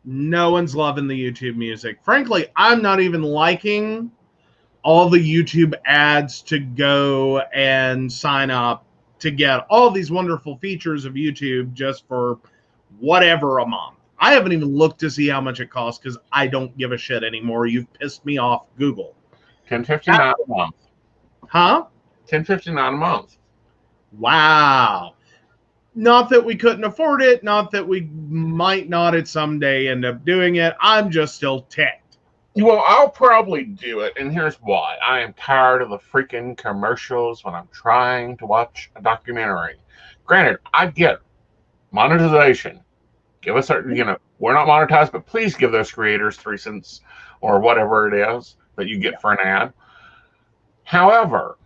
No one's loving the YouTube Music. Frankly, I'm not even liking all the YouTube ads to go and sign up to get all these wonderful features of YouTube just for whatever a month. I haven't even looked to see how much it costs because I don't give a shit anymore. You've pissed me off, Google. $10.59 a month. Huh? $10.59 a month. Wow. Not that we couldn't afford it, not that we might not at some day end up doing it. I'm just still ticked. Well, I'll probably do it, and here's why. I am tired of the freaking commercials when I'm trying to watch a documentary. Granted, I get monetization. Give us we're not monetized, but please give those creators 3 cents or whatever it is that you get for an ad. However,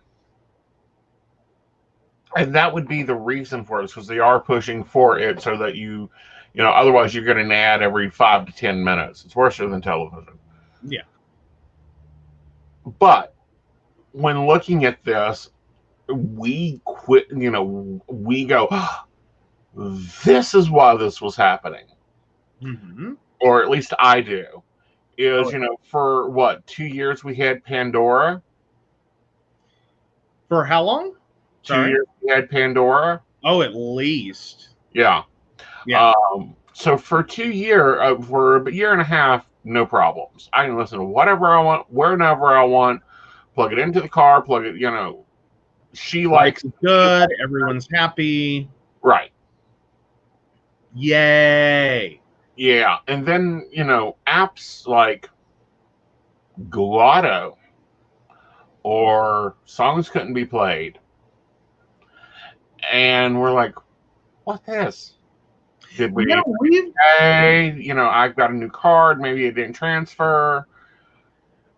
and that would be the reason for it, because they are pushing for it so that otherwise you're getting an ad every 5 to 10 minutes. It's worse than television. Yeah. But when looking at this, we quit, we go, this is why this was happening. Mm-hmm. Or at least I do. Is, Oh. For what, 2 years we had Pandora? For how long? 2 years we had Pandora? Oh, at least. Yeah. Yeah. So for 2 years, for a year and a half, no problems. I can listen to whatever I want, whenever I want, plug it into the car, plug it, she likes it. Good. Everyone's happy. Right. Yay. Yeah. And then, apps like Gelato or songs couldn't be played. And we're like, what this? Did we say, I've got a new card, maybe it didn't transfer.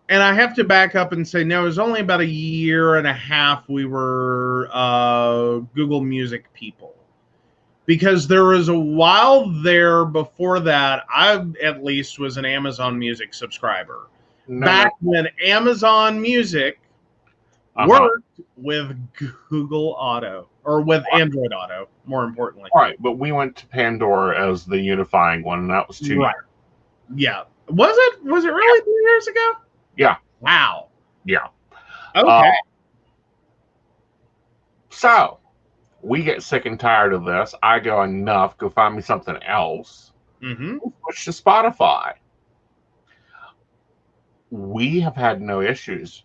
And I have to back up and say, no, it was only about a year and a half we were Google Music people. Because there was a while there before that, I at least was an Amazon Music subscriber. Back when Amazon Music worked with Google Auto, or with Android Auto, more importantly. Right, but we went to Pandora as the unifying one, and that was 2 years. Yeah. Was it really 2 years ago? Yeah. Wow. Yeah. Okay. So, we get sick and tired of this. I go, enough, go find me something else. Mm-hmm. Switch to Spotify. We have had no issues.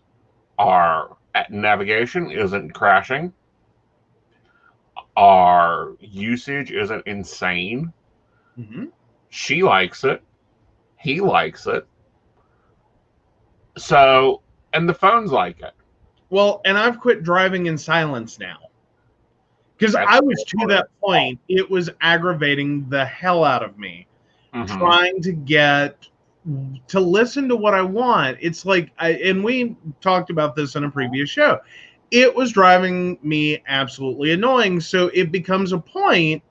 Our navigation isn't crashing. Our usage isn't insane. Mm-hmm. She likes it. He likes it. So, and the phones like it. Well, and I've quit driving in silence now. Because I was to that point, it was aggravating the hell out of me. Mm-hmm. Trying to listen to what I want. It's like, and we talked about this in a previous show. It was driving me absolutely annoying. So it becomes a point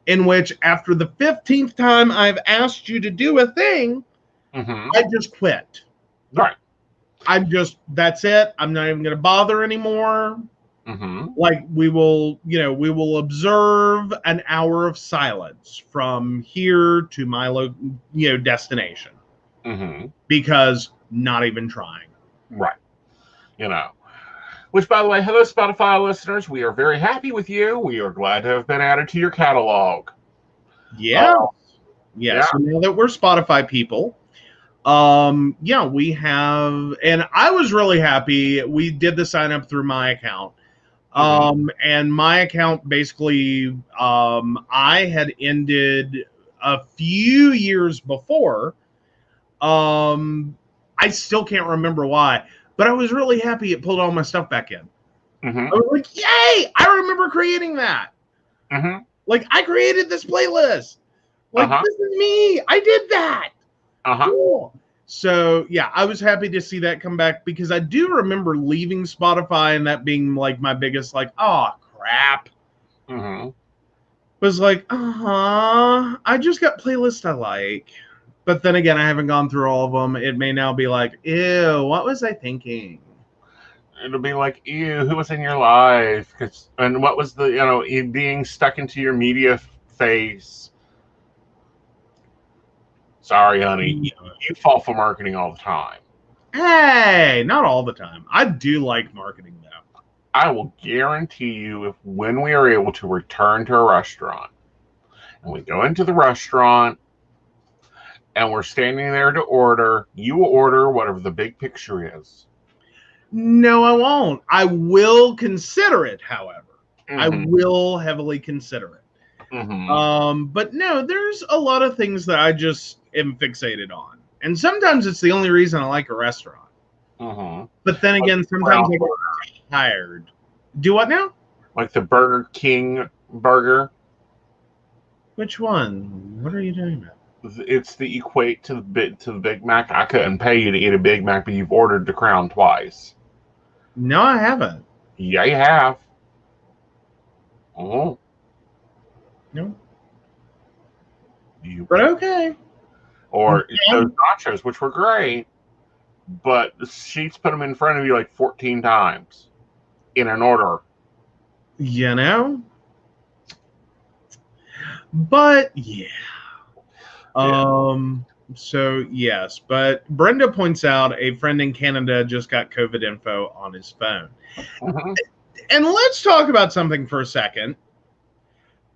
in which after the 15th time I've asked you to do a thing, I just quit. Right. That's it. I'm not even going to bother anymore. Like we will observe an hour of silence from here to my destination. Because not even trying. Right. Which, by the way, hello, Spotify listeners. We are very happy with you. We are glad to have been added to your catalog. Yeah. Yeah. So now that we're Spotify people, we have, and I was really happy. We did the sign up through my account. And my account basically, I had ended a few years before. I still can't remember why, but I was really happy it pulled all my stuff back in. I was like, yay! I remember creating that. Like, I created this playlist. Like, this is me. I did that. Cool. So, yeah, I was happy to see that come back because I do remember leaving Spotify and that being, like, my biggest, like, oh, crap. Was like, I just got playlists I like. But then again, I haven't gone through all of them. It may now be like, ew, what was I thinking? It'll be like, ew, who was in your life? And what was the, being stuck into your media face? Sorry, honey. You fall for marketing all the time. Hey, not all the time. I do like marketing, though. I will guarantee you when we are able to return to a restaurant and we go into the restaurant and we're standing there to order, you will order whatever the big picture is. No, I won't. I will consider it, however. I will heavily consider it. But no, there's a lot of things that I just am fixated on. And sometimes it's the only reason I like a restaurant. But then again, sometimes I get tired. Do what now? Like the Burger King burger. Which one? What are you talking about? It's the equate to the Big Mac. I couldn't pay you to eat a Big Mac, but you've ordered the Crown twice. No, I haven't. Yeah, you have. Oh, No. you, But okay. or those Um, nachos, which were great, but the sheets put them in front of you like 14 times in an order. you know. But yeah. Yeah. So yes, but Brenda points out a friend in Canada just got COVID info on his phone. Mm-hmm. And let's talk about something for a second.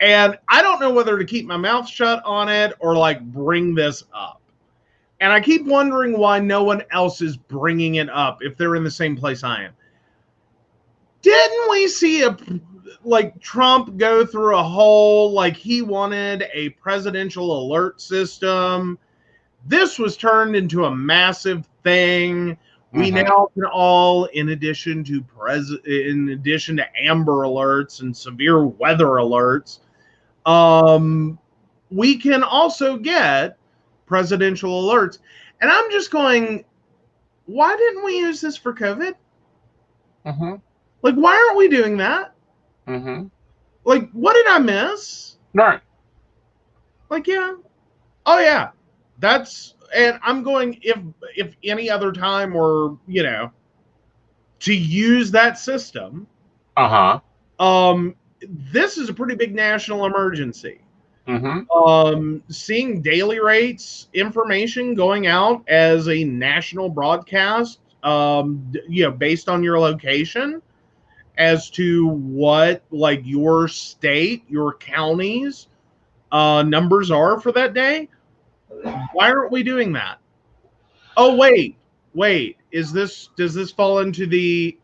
And I don't know whether to keep my mouth shut on it or like bring this up. And I keep wondering why no one else is bringing it up if they're in the same place I am. Didn't we see like Trump go through a whole like he wanted a presidential alert system? This was turned into a massive thing. We Mm-hmm. now can all, in addition to Amber Alerts and severe weather alerts, we can also get presidential alerts. And I'm just going, why didn't we use this for COVID? Mm-hmm. Like, why aren't we doing that? Mm-hmm. Like, what did I miss? Right. Like, yeah. Oh, yeah. That's, and I'm going, if any other time or, to use that system, Uh-huh. this is a pretty big national emergency. Mm-hmm. Seeing daily rates information going out as a national broadcast, based on your location as to what like your state, your counties numbers are for that day. Why aren't we doing that? Oh wait, does this fall into the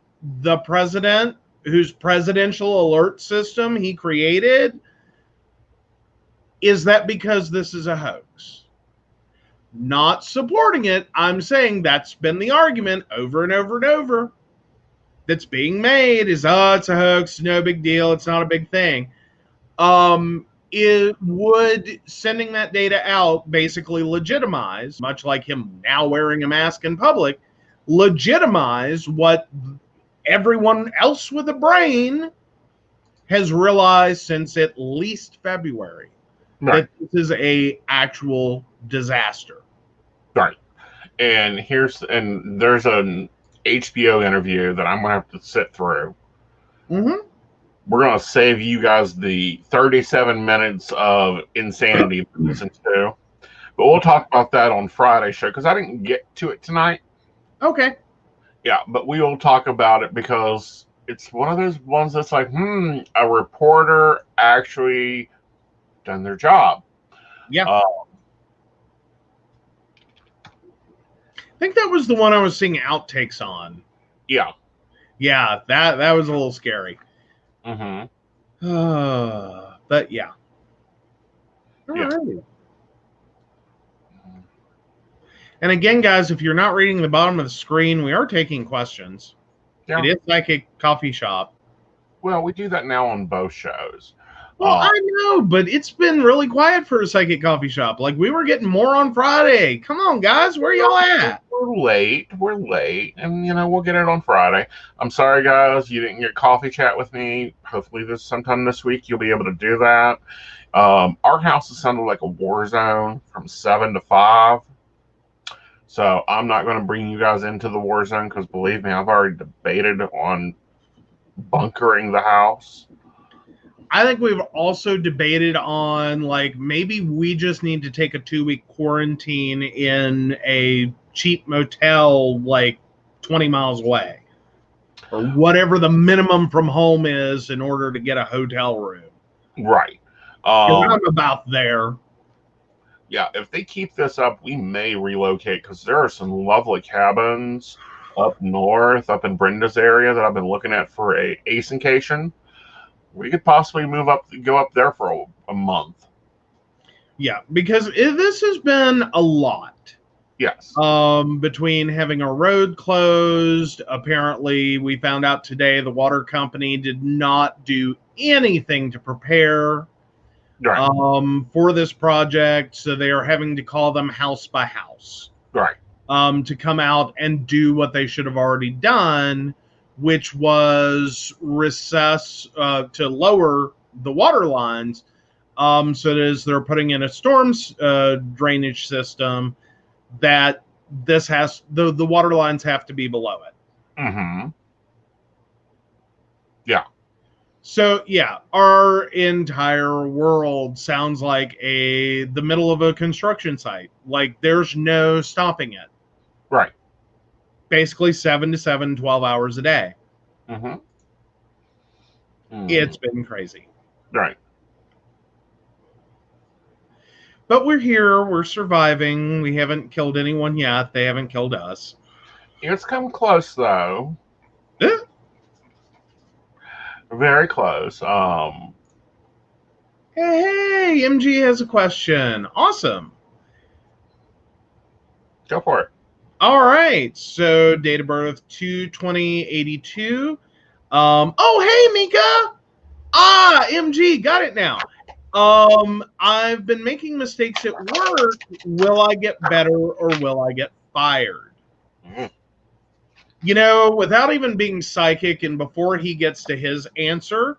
president whose presidential alert system he created? Is that because this is a hoax? Not supporting it. I'm saying that's been the argument over and over and over that's being made is, it's a hoax, no big deal, it's not a big thing. It would sending that data out basically legitimize, much like him now wearing a mask in public, legitimize what everyone else with a brain has realized since at least February, Right. that this is a actual disaster. Right. And there's an HBO interview that I'm gonna have to sit through. Mm-hmm. We're gonna save you guys the 37 minutes of insanity to listen to. But we'll talk about that on Friday's show because I didn't get to it tonight. Okay. Yeah, but we will talk about it because it's one of those ones that's like, a reporter actually done their job. Yeah. Uh, I think that was the one I was seeing outtakes on. yeah. Yeah, that was a little scary. Mm-hmm. But yeah. All Yeah. right. And again, guys, if you're not reading the bottom of the screen, we are taking questions. Yeah. It is Psychic Coffee Shop. Well, we do that now on both shows. Well, I know, but it's been really quiet for a Psychic Coffee Shop. Like, we were getting more on Friday. Come on, guys. Where y'all at? We're late. And we'll get it on Friday. I'm sorry, guys, you didn't get coffee chat with me. Hopefully, sometime this week you'll be able to do that. Our house is sounded like a war zone from 7 to 5. So I'm not going to bring you guys into the war zone because believe me, I've already debated on bunkering the house. I think we've also debated on like maybe we just need to take a 2-week quarantine in a cheap motel like 20 miles away or whatever the minimum from home is in order to get a hotel room. Right. I'm about there. Yeah, if they keep this up, we may relocate because there are some lovely cabins up north, up in Brenda's area that I've been looking at for a Aeson. We could possibly go up there for a month. Yeah, because this has been a lot. Yes. Between having a road closed, apparently we found out today the water company did not do anything to prepare for this project, so they are having to call them house by house. Right. To come out and do what they should have already done, which was recess to lower the water lines. So that as they're putting in a storms drainage system, that this has the water lines have to be below it. Mm-hmm. Yeah. So yeah, our entire world sounds like the middle of a construction site. Like there's no stopping it. Right. Basically 7 to 7, 12 hours a day. Mm-hmm. It's been crazy. Right. But we're here, we're surviving. We haven't killed anyone yet. They haven't killed us. It's come close though. Eh. Very close. Hey, MG has a question. Awesome. Go for it. All right. So date of birth 2/20/82. Oh, hey, Mika. MG, got it now. I've been making mistakes at work. Will I get better or will I get fired? Mm-hmm. You know, without even being psychic, and before he gets to his answer,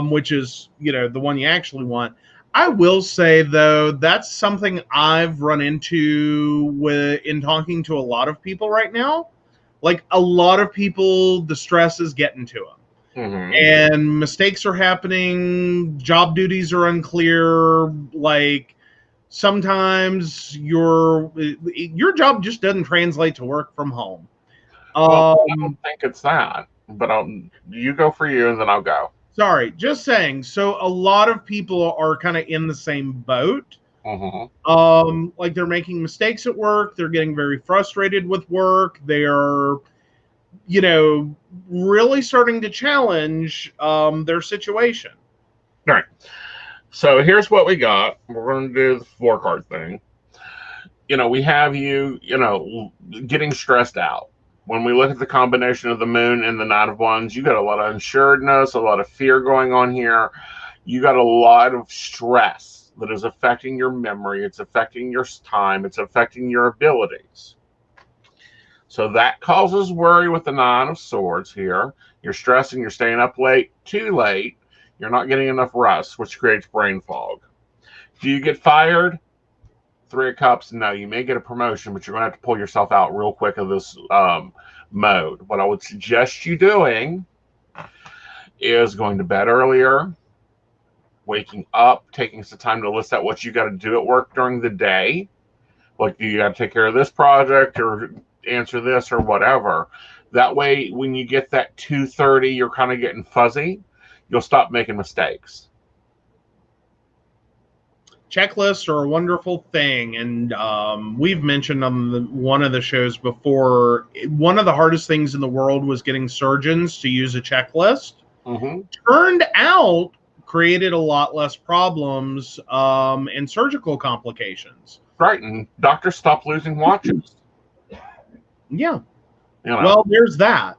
which is, you know, the one you actually want, I will say, though, that's something I've run into in talking to a lot of people right now. Like, a lot of people, the stress is getting to them. Mm-hmm. And mistakes are happening, job duties are unclear, like sometimes your job just doesn't translate to work from home. Well, I don't think it's that, but you go for you and then I'll go. Sorry, just saying. So a lot of people are kind of in the same boat. Mm-hmm. Like they're making mistakes at work, they're getting very frustrated with work, they're, you know, really starting to challenge their situation. All right. So here's what we got. We're going to do the 4-card thing. You know, we have you, you know, getting stressed out. When we look at the combination of the moon and the Knight of Wands, you got a lot of unsuredness, a lot of fear going on here. You got a lot of stress that is affecting your memory. It's affecting your time. It's affecting your abilities. So that causes worry with the Nine of Swords here. You're stressing, you're staying up late, too late. You're not getting enough rest, which creates brain fog. Do you get fired? 3 of Cups, no. You may get a promotion, but you're going to have to pull yourself out real quick of this mode. What I would suggest you doing is going to bed earlier, waking up, taking some time to list out what you got to do at work during the day. Like, do you got to take care of this project or answer this or whatever? That way, when you get that 2:30, you're kind of getting fuzzy. You'll stop making mistakes. Checklists are a wonderful thing, and we've mentioned on one of the shows before, one of the hardest things in the world was getting surgeons to use a checklist. Mm-hmm. Turned out, created a lot less problems and surgical complications. Right, and doctors stop losing watches. Yeah. You know. Well, there's that.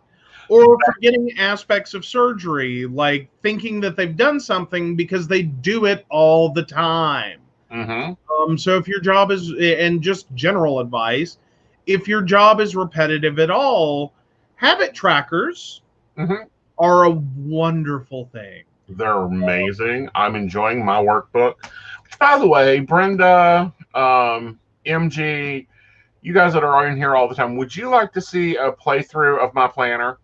Or forgetting aspects of surgery, like thinking that they've done something because they do it all the time. Mm-hmm. So if your job is, and just general advice, if your job is repetitive at all, habit trackers are a wonderful thing. They're amazing. I'm enjoying my workbook. By the way, Brenda, MG, you guys that are in here all the time, would you like to see a playthrough of my planner?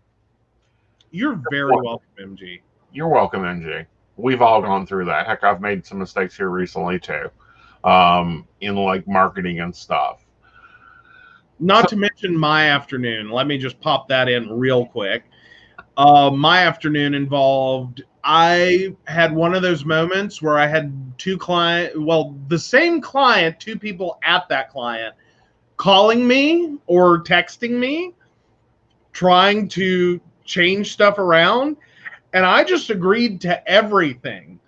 You're very welcome, MG. You're welcome, MG. We've all gone through that. Heck, I've made some mistakes here recently too, in like marketing and stuff. Not to mention my afternoon. Let me just pop that in real quick. My afternoon involved, I had one of those moments where I had the same client, 2 people at that client, calling me or texting me, trying to change stuff around, and I just agreed to everything.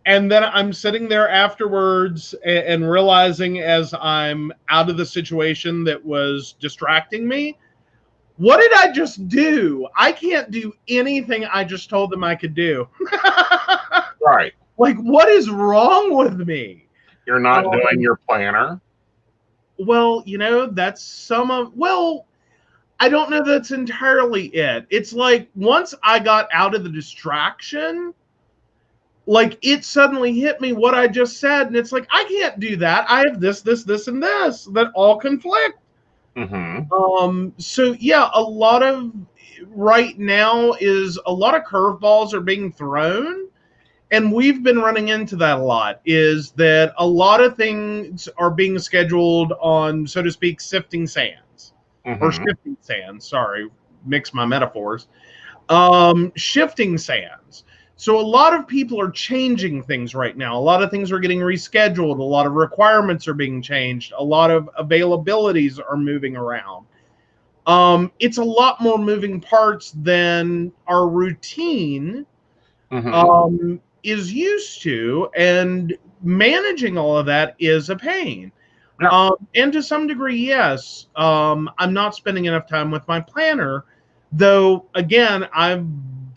And then I'm sitting there afterwards and realizing, as I'm out of the situation that was distracting me, what did I just do? I can't do anything I just told them I could do. Right. Like, what is wrong with me? You're not doing your planner? Well, you know, that's some of, well, I don't know that's entirely it. It's like once I got out of the distraction, like it suddenly hit me what I just said, and it's like I can't do that. I have this, this, and this that all conflict. So yeah, a lot of right now is a lot of curveballs are being thrown, and we've been running into that a lot. Is that a lot of things are being scheduled on, so to speak, sifting sands or shifting sands. Sorry, mix my metaphors. Shifting sands. So a lot of people are changing things right now. A lot of things are getting rescheduled. A lot of requirements are being changed. A lot of availabilities are moving around. It's a lot more moving parts than our routine is used to, and managing all of that is a pain. Yeah. And to some degree, yes, I'm not spending enough time with my planner, though, again, I've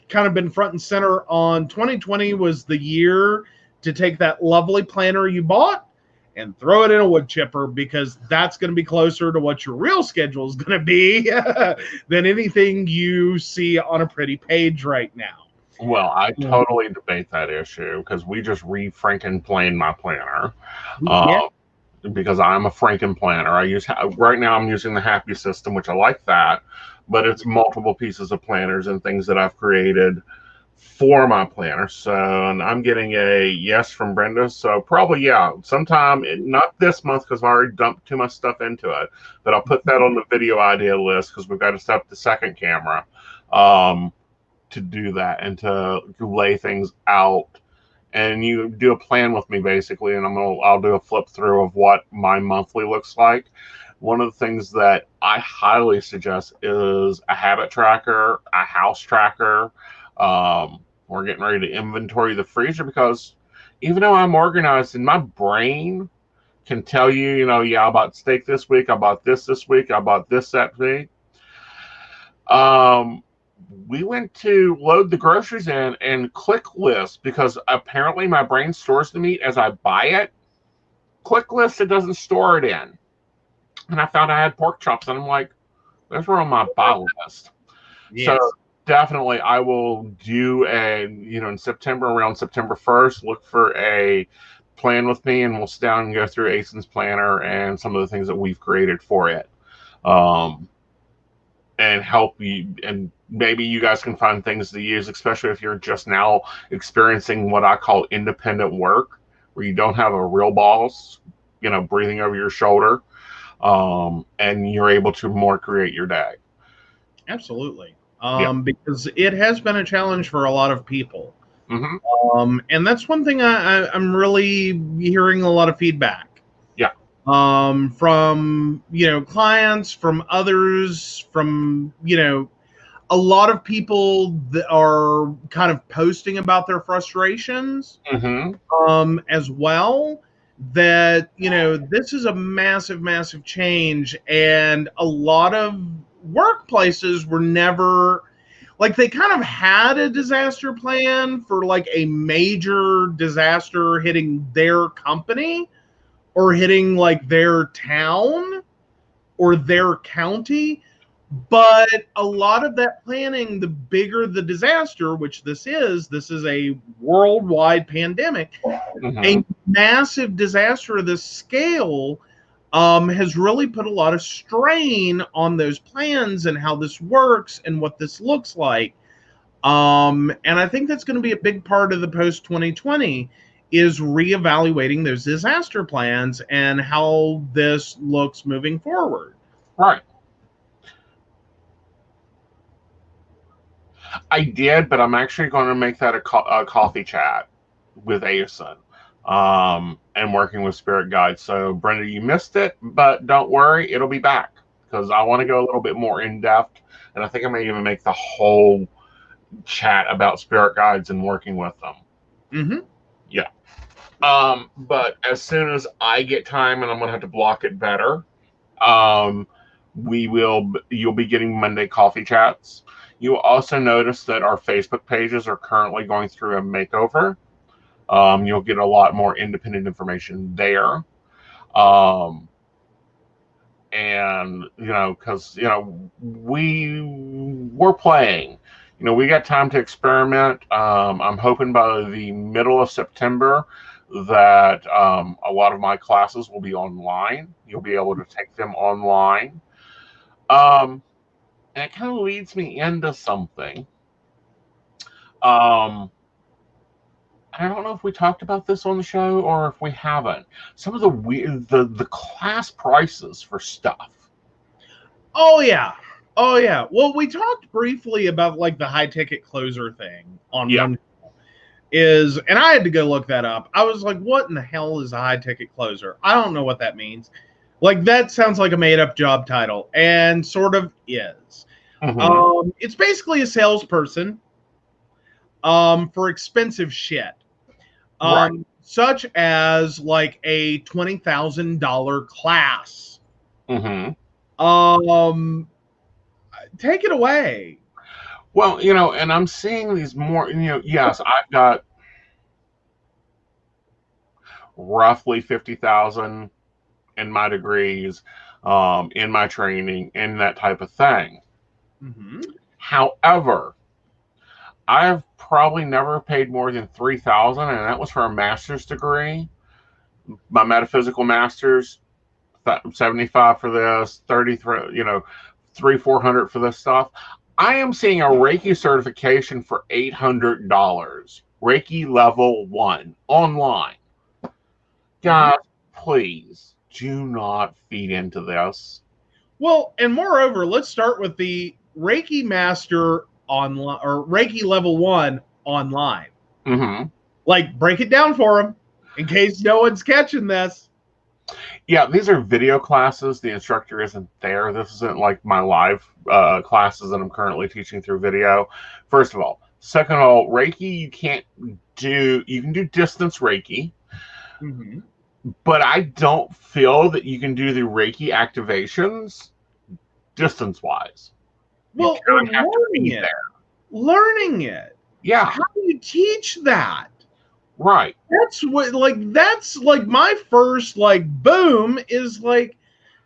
kind of been front and center on 2020 was the year to take that lovely planner you bought and throw it in a wood chipper, because that's going to be closer to what your real schedule is going to be than anything you see on a pretty page right now. Well, I totally debate that issue because we just re-Franken-planed my planner. Because I'm a Franken planner. I use right now. I'm using the Happy system, which I like that, but it's multiple pieces of planners and things that I've created for my planner. So, and I'm getting a yes from Brenda. So probably sometime not this month because I've already dumped too much stuff into it. But I'll put that on the video idea list because we've got to set up the second camera to do that and to lay things out. And you do a plan with me basically, and I'll do a flip through of what my monthly looks like. One of the things that I highly suggest is a habit tracker, a house tracker. We're getting ready to inventory the freezer because even though I'm organized and my brain can tell you, I bought steak this week, I bought this week, I bought this that week. We went to load the groceries in and click list because apparently my brain stores the meat as I buy it. Click list, it doesn't store it in. And I found I had pork chops, and I'm like, those were on my buy list. Yes. So definitely I will do in September, around September 1st, look for a plan with me, and we'll sit down and go through Aeson's planner and some of the things that we've created for it. And help you, and maybe you guys can find things to use, especially if you're just now experiencing what I call independent work, where you don't have a real boss, breathing over your shoulder, and you're able to more create your day. Absolutely. Because it has been a challenge for a lot of people. And that's one thing I'm really hearing a lot of feedback. From clients, from others, from a lot of people that are kind of posting about their frustrations as well, that this is a massive change, and a lot of workplaces were never, like, they kind of had a disaster plan for like a major disaster hitting their company or hitting like their town or their county. But a lot of that planning, the bigger the disaster, which this is a worldwide pandemic, a massive disaster of this scale has really put a lot of strain on those plans and how this works and what this looks like. And I think that's going to be a big part of the post-2020 is reevaluating those disaster plans and how this looks moving forward. Right. I did, but I'm actually going to make that a coffee chat with Aeson and working with spirit guides. So, Brenda, you missed it, but don't worry, it'll be back because I want to go a little bit more in depth, and I think I may even make the whole chat about spirit guides and working with them. Yeah. But as soon as I get time, and I'm gonna have to block it better, you'll be getting Monday coffee chats. You'll also notice that our Facebook pages are currently going through a makeover. You'll get a lot more independent information there. And and because we're playing. We got time to experiment. I'm hoping by the middle of September that a lot of my classes will be online. You'll be able to take them online. And it kind of leads me into something. I don't know if we talked about this on the show or if we haven't. Some of the weird, the class prices for stuff. Oh yeah. Oh yeah. Well, we talked briefly about like the high ticket closer thing on one and I had to go look that up. I was like, what in the hell is a high ticket closer? I don't know what that means. Like that sounds like a made up job title and sort of is. Mm-hmm. It's basically a salesperson for expensive shit. Right. Such as like a $20,000 class. Mm-hmm. Take it away. Well, and I'm seeing these more, yes, I've got roughly 50,000 in my degrees, in my training, in that type of thing. Mm-hmm. However, I've probably never paid more than 3,000, and that was for a master's degree. My metaphysical master's, 75 for this, 33, 400 for this stuff. I am seeing a Reiki certification for $800. Reiki level 1 online. Guys, please do not feed into this. Well, and moreover, let's start with the Reiki Master online or Reiki Level 1 online. Mm-hmm. Like, break it down for them in case no one's catching this. Yeah, these are video classes. The instructor isn't there. This isn't like my live classes that I'm currently teaching through video. First of all. Second of all, Reiki, you can do distance Reiki. Mm-hmm. But I don't feel that you can do the Reiki activations distance-wise. Well, or learning it. Yeah. How do you teach that? Right. That's like my first like boom is like,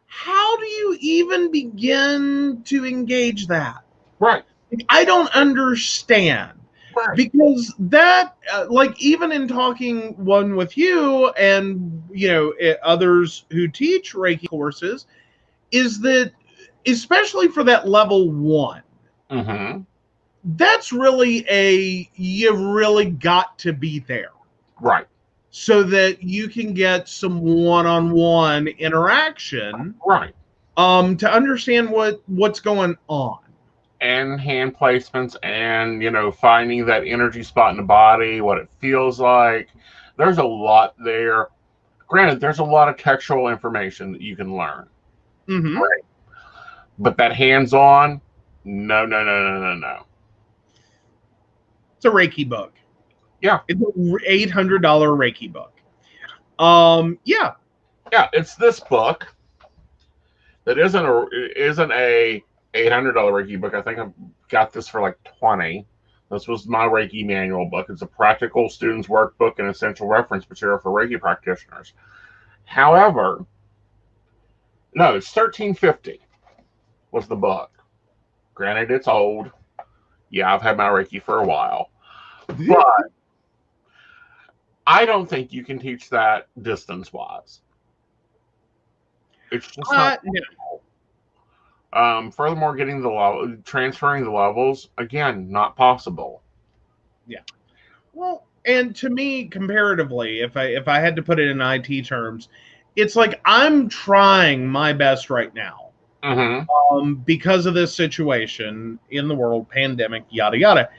how do you even begin to engage that? Right. Like, I don't understand. Right. Because that, like, even in talking one with you and, others who teach Reiki courses, is that, especially for that level 1, mm-hmm. that's really you've really got to be there. Right. So that you can get some one-on-one interaction. Right. To understand what's going on. And hand placements and, finding that energy spot in the body, what it feels like. There's a lot there. Granted, there's a lot of textual information that you can learn. Mm-hmm. Right. But that hands-on, no. It's a Reiki book. Yeah. It's an $800 Reiki book. Yeah. Yeah, it's this book that isn't a $800 Reiki book. I think I got this for like $20. This was my Reiki manual book. It's a practical student's workbook and essential reference material for Reiki practitioners. However, no, it's $13.50 was the book. Granted, it's old. Yeah, I've had my Reiki for a while. But I don't think you can teach that distance-wise. It's just not. Furthermore, transferring the levels, again, not possible. Yeah. Well, and to me, comparatively, if I had to put it in IT terms, it's like I'm trying my best right now. Mm-hmm. Because of this situation in the world, pandemic, yada yada,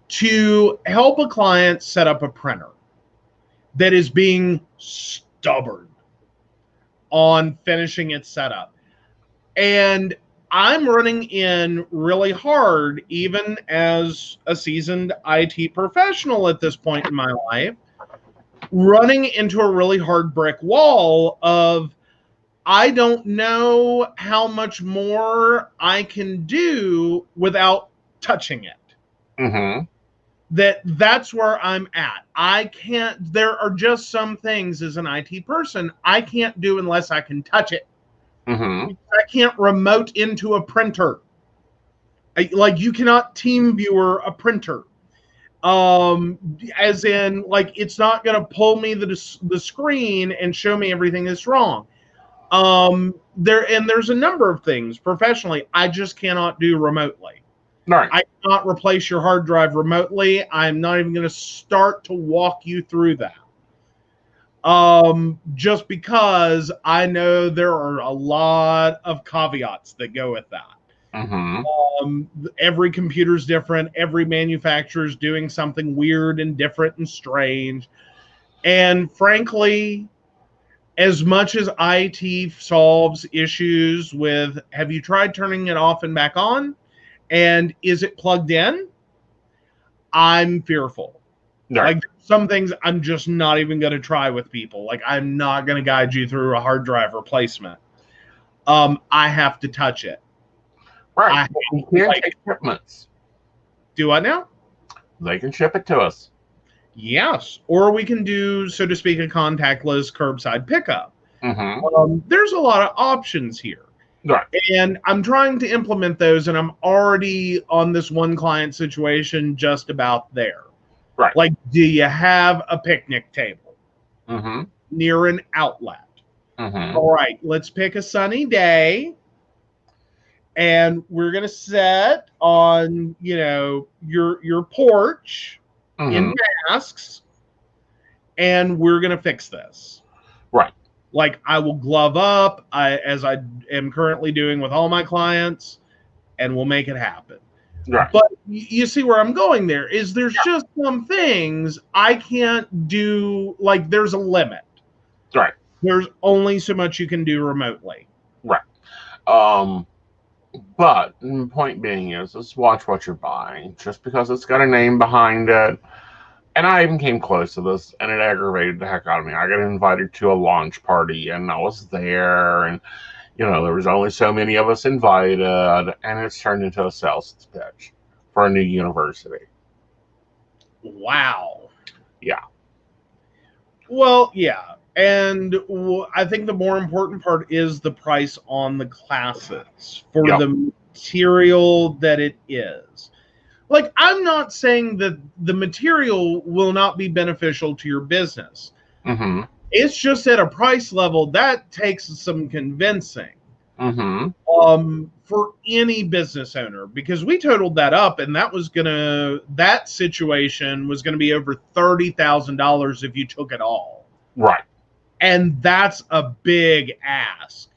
to help a client set up a printer that is being stubborn on finishing its setup. And I'm running in really hard, even as a seasoned IT professional at this point in my life, running into a really hard brick wall of, I don't know how much more I can do without touching it. Mm-hmm. That's where I'm at. I can't, there are just some things as an IT person I can't do unless I can touch it. Mm-hmm. I can't remote into a printer. Like you cannot team viewer a printer. As in, like, it's not going to pull me the screen and show me everything that's wrong. There's a number of things professionally I just cannot do remotely. Right. I cannot replace your hard drive remotely. I'm not even going to start to walk you through that. Just because I know there are a lot of caveats that go with that. Mm-hmm. Every computer's different. Every manufacturer's doing something weird and different and strange. And frankly, as much as IT solves issues with, have you tried turning it off and back on? And is it plugged in? I'm fearful. Right. Like some things I'm just not even going to try with people. Like I'm not going to guide you through a hard drive replacement. I have to touch it. Right. We can take shipments. Do I now? They can ship it to us. Yes. Or we can do, so to speak, a contactless curbside pickup. Mm-hmm. There's a lot of options here. Right. And I'm trying to implement those, and I'm already on this one client situation just about there. Right. Like, do you have a picnic table Mm-hmm. near an outlet? Mm-hmm. All right, let's pick a sunny day. And we're gonna set on, your porch in masks, and we're gonna fix this. Right. Like I will glove up, as I am currently doing with all my clients, and we'll make it happen. Right. But you see where I'm going there is there's just some things I can't do. Like there's a limit. Right. There's only so much you can do remotely. Right. But the point being is watch what you're buying. Just because it's got a name behind it. And I even came close to this, and it aggravated the heck out of me. I got invited to a launch party, and I was there, and, there was only so many of us invited, and it's turned into a sales pitch for a new university. Wow. Yeah. Well, yeah. And I think the more important part is the price on the classes for the material that it is. Like, I'm not saying that the material will not be beneficial to your business. Mm-hmm. It's just at a price level that takes some convincing. Mm-hmm. For any business owner, because we totaled that up, and that situation was gonna be over $30,000 if you took it all. Right. And that's a big ask.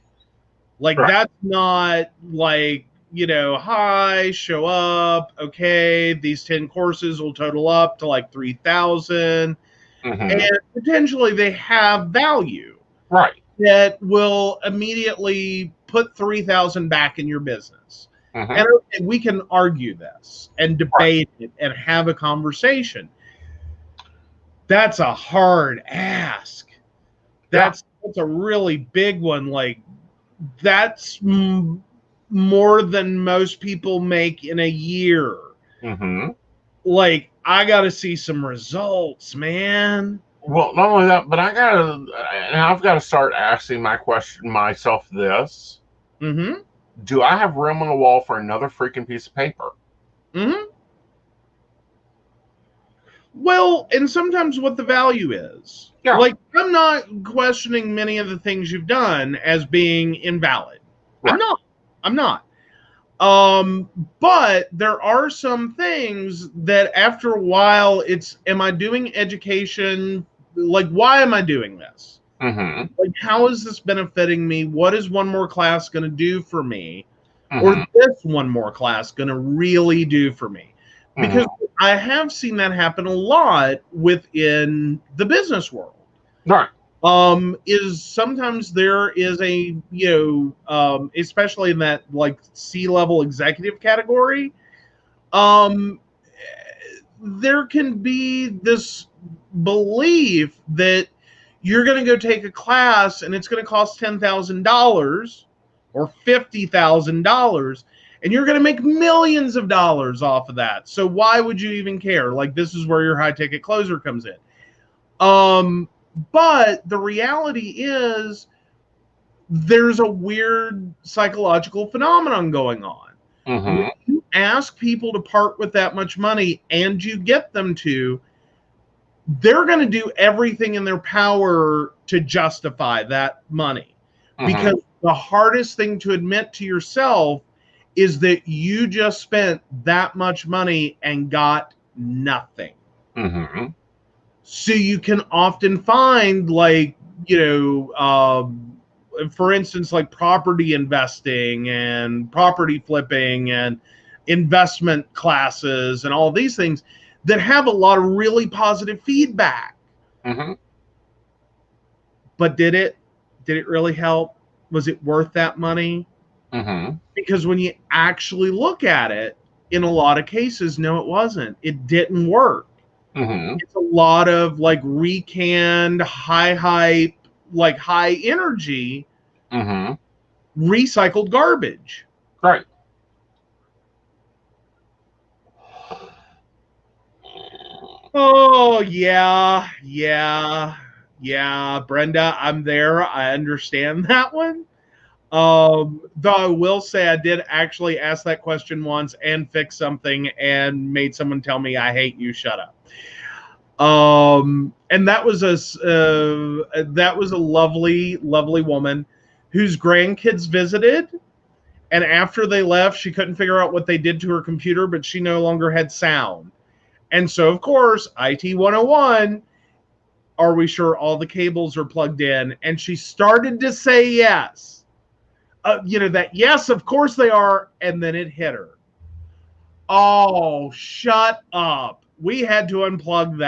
Like, that's not like, hi, show up. Okay, these 10 courses will total up to like 3,000. Mm-hmm. And potentially they have value. Right. That will immediately put 3,000 back in your business. Mm-hmm. And okay, we can argue this and debate it and have a conversation. That's a hard ask. That's a really big one. Like, that's more than most people make in a year. Mm-hmm. Like, I got to see some results, man. Well, not only that, but I've got to start asking myself this. Mm-hmm. Do I have room on the wall for another freaking piece of paper? Mm-hmm. Well, and sometimes what the value is. Yeah. Like, I'm not questioning many of the things you've done as being invalid. Right. I'm not. But there are some things that after a while, am I doing education? Like, why am I doing this? Mm-hmm. Like, how is this benefiting me? What is one more class going to do for me? Mm-hmm. Or this one more class going to really do for me? Because I have seen that happen a lot within the business world. Right. Is sometimes there is a, especially in that like C-level executive category, there can be this belief that you're going to go take a class and it's going to cost $10,000 or $50,000, and you're going to make millions of dollars off of that. So why would you even care? Like, this is where your high ticket closer comes in. But the reality is, there's a weird psychological phenomenon going on. Mm-hmm. When you ask people to part with that much money and you get them to, they're going to do everything in their power to justify that money. Because the hardest thing to admit to yourself is that you just spent that much money and got nothing. Mm-hmm. So you can often find, like, for instance, like property investing and property flipping and investment classes and all these things that have a lot of really positive feedback. Mm-hmm. But did it really help? Was it worth that money? Mm-hmm. Because when you actually look at it, in a lot of cases, no, it wasn't. It didn't work. Mm-hmm. It's a lot of like recanned, high hype, like high energy, Mm-hmm. recycled garbage. Right. Oh, yeah. Brenda, I'm there. I understand that one. Though I will say I did actually ask that question once and fix something and made someone tell me, I hate you, shut up. And that was a lovely, lovely woman whose grandkids visited. And after they left, she couldn't figure out what they did to her computer, but she no longer had sound. And so, of course, IT 101, are we sure all the cables are plugged in? And she started to say yes. That yes, of course they are. And then it hit her. Oh, shut up. We had to unplug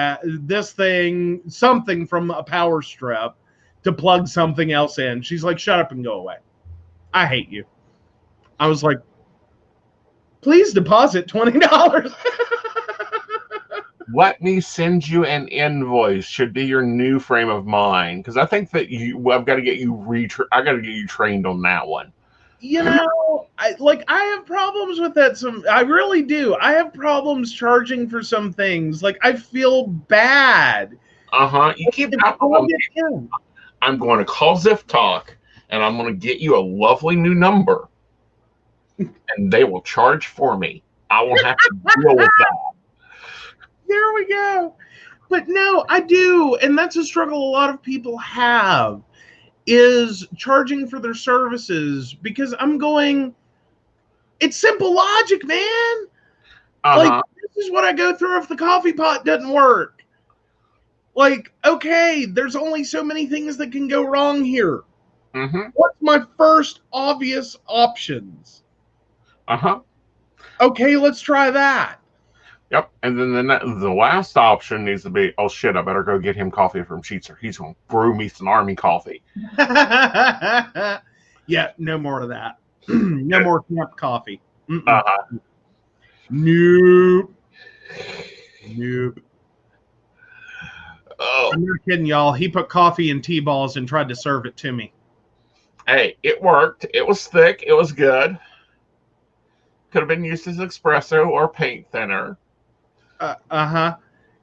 something from a power strip to plug something else in. She's like, shut up and go away. I hate you. I was like, please deposit $20. Let me send you an invoice should be your new frame of mind, because I think that I've got to get you I got to get you trained on that one. I have problems with that. I really do. I have problems charging for some things. Like, I feel bad. You keep I'm going to call Ziff Talk and I'm going to get you a lovely new number, and they will charge for me. I won't have to deal with that. There we go. But no, I do. And that's a struggle a lot of people have, is charging for their services, because I'm going, it's simple logic, man. Like, this is what I go through if the coffee pot doesn't work. Like, okay, there's only so many things that can go wrong here. What's my first obvious options? Okay, let's try that. Yep. And then the last option needs to be, oh shit, I better go get him coffee from Sheetzer. He's going to brew me some army coffee. Yeah, no more of that. No more camp coffee. Nope. Oh. I'm not kidding, y'all. He put coffee in tea balls and tried to serve it to me. Hey, it worked. It was thick. It was good. Could have been used as espresso or paint thinner.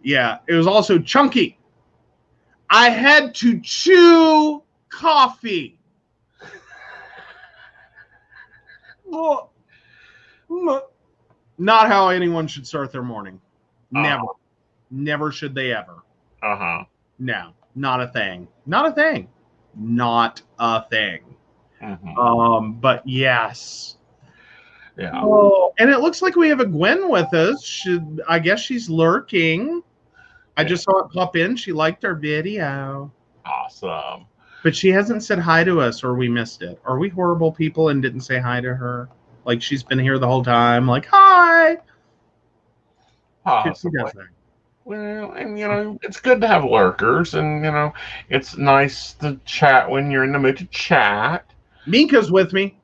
Yeah, it was also chunky. I had to chew coffee. Not how anyone should start their morning. Never. Never should they ever. No, not a thing. Not a thing. Not a thing. But yes. Yeah. Oh, and it looks like we have a Gwen with us. I guess she's lurking. I just saw it pop in. She liked our video. Awesome. But she hasn't said hi to us, or we missed it. Are we horrible people and didn't say hi to her? Like, she's been here the whole time, like, hi. Possibly. Well, and it's good to have lurkers, and it's nice to chat when you're in the mood to chat. Mika's with me.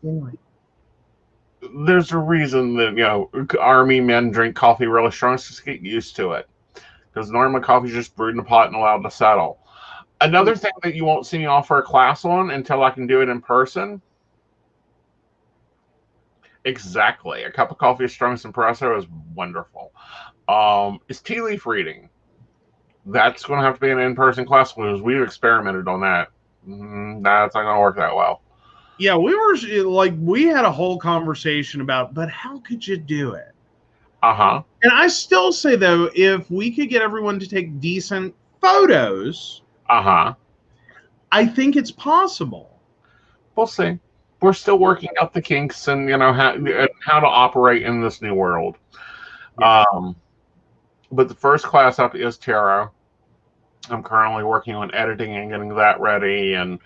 There's a reason that army men drink coffee really strong, just get used to it. Because normally coffee's just brewed in a pot and allowed to settle. Another thing that you won't see me offer a class on until I can do it in person. Exactly. A cup of coffee as strong as espresso is wonderful. Is tea leaf reading. That's going to have to be an in-person class because we've experimented on that. That's not going to work that well. Yeah, we had a whole conversation about, but how could you do it? Uh-huh. And I still say, though, if we could get everyone to take decent photos, Uh-huh. I think it's possible. We'll see. We're still working out the kinks and, how to operate in this new world. Yeah. But the first class up is tarot. I'm currently working on editing and getting that ready, and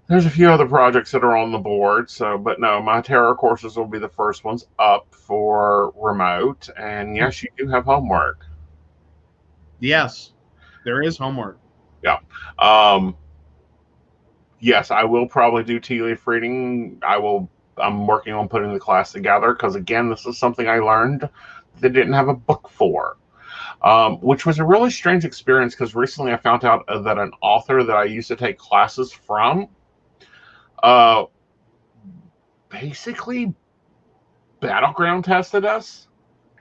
there's a few other projects that are on the board. So, but no, my tarot courses will be the first ones up for remote. And yes, you do have homework. Yes, there is homework. Yeah. Um, yes, I will probably do tea leaf reading. I'm working on putting the class together because, again, this is something I learned that they didn't have a book for. Which was a really strange experience because recently I found out that an author that I used to take classes from uh, basically battleground tested us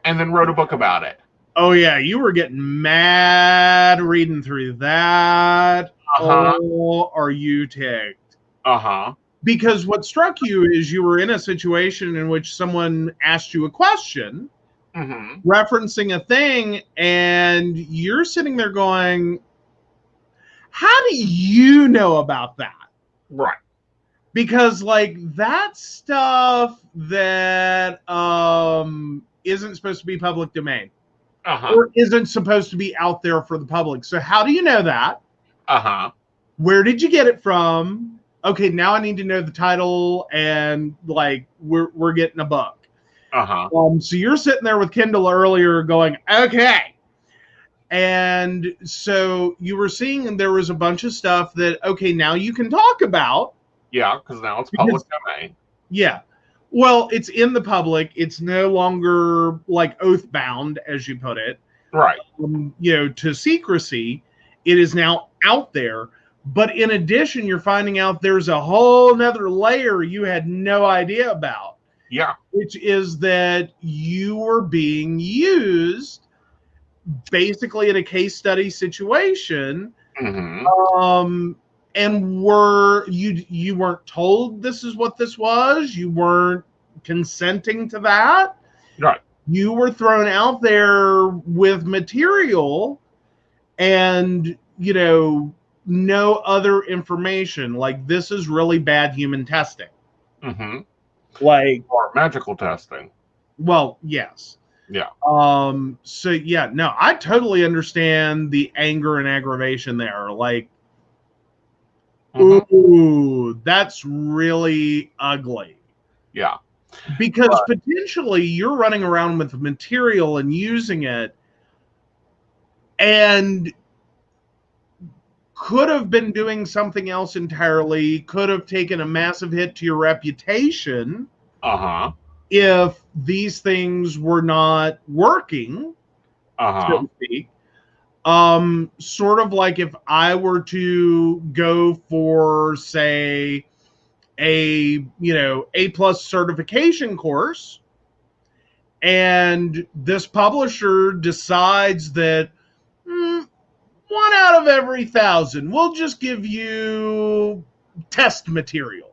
and then wrote a book about it. Oh, yeah, you were getting mad reading through that. Uh-huh. Oh, are you ticked? Uh-huh. Because what struck you is you were in a situation in which someone asked you a question referencing a thing, and you're sitting there going, how do you know about that? Right. Because like that stuff that isn't supposed to be public domain or isn't supposed to be out there for the public. So how do you know that? Where did you get it from? Okay, now I need to know the title, and like we're getting a book. So you're sitting there with Kindle earlier going, okay. And so you were seeing there was a bunch of stuff that, okay, now you can talk about. Yeah, because now it's public domain. Yeah. Well, it's in the public. It's no longer like oath bound, as you put it. Right. To secrecy. It is now out there. But in addition, you're finding out there's a whole nother layer you had no idea about. Yeah. Which is that you were being used basically in a case study situation. And you weren't told this is what this was. You weren't consenting to that. Right. You were thrown out there with material and, no other information. Like, this is really bad human testing. Like, or magical testing. Well, yes. Yeah. So yeah, no, I totally understand the anger and aggravation there. Like, ooh, that's really ugly. Yeah. Because potentially you're running around with material and using it and could have been doing something else entirely, could have taken a massive hit to your reputation. If these things were not working, so to speak. Sort of like if I were to go for, say, a A+ certification course, and this publisher decides that 1 out of every 1,000, we'll just give you test material.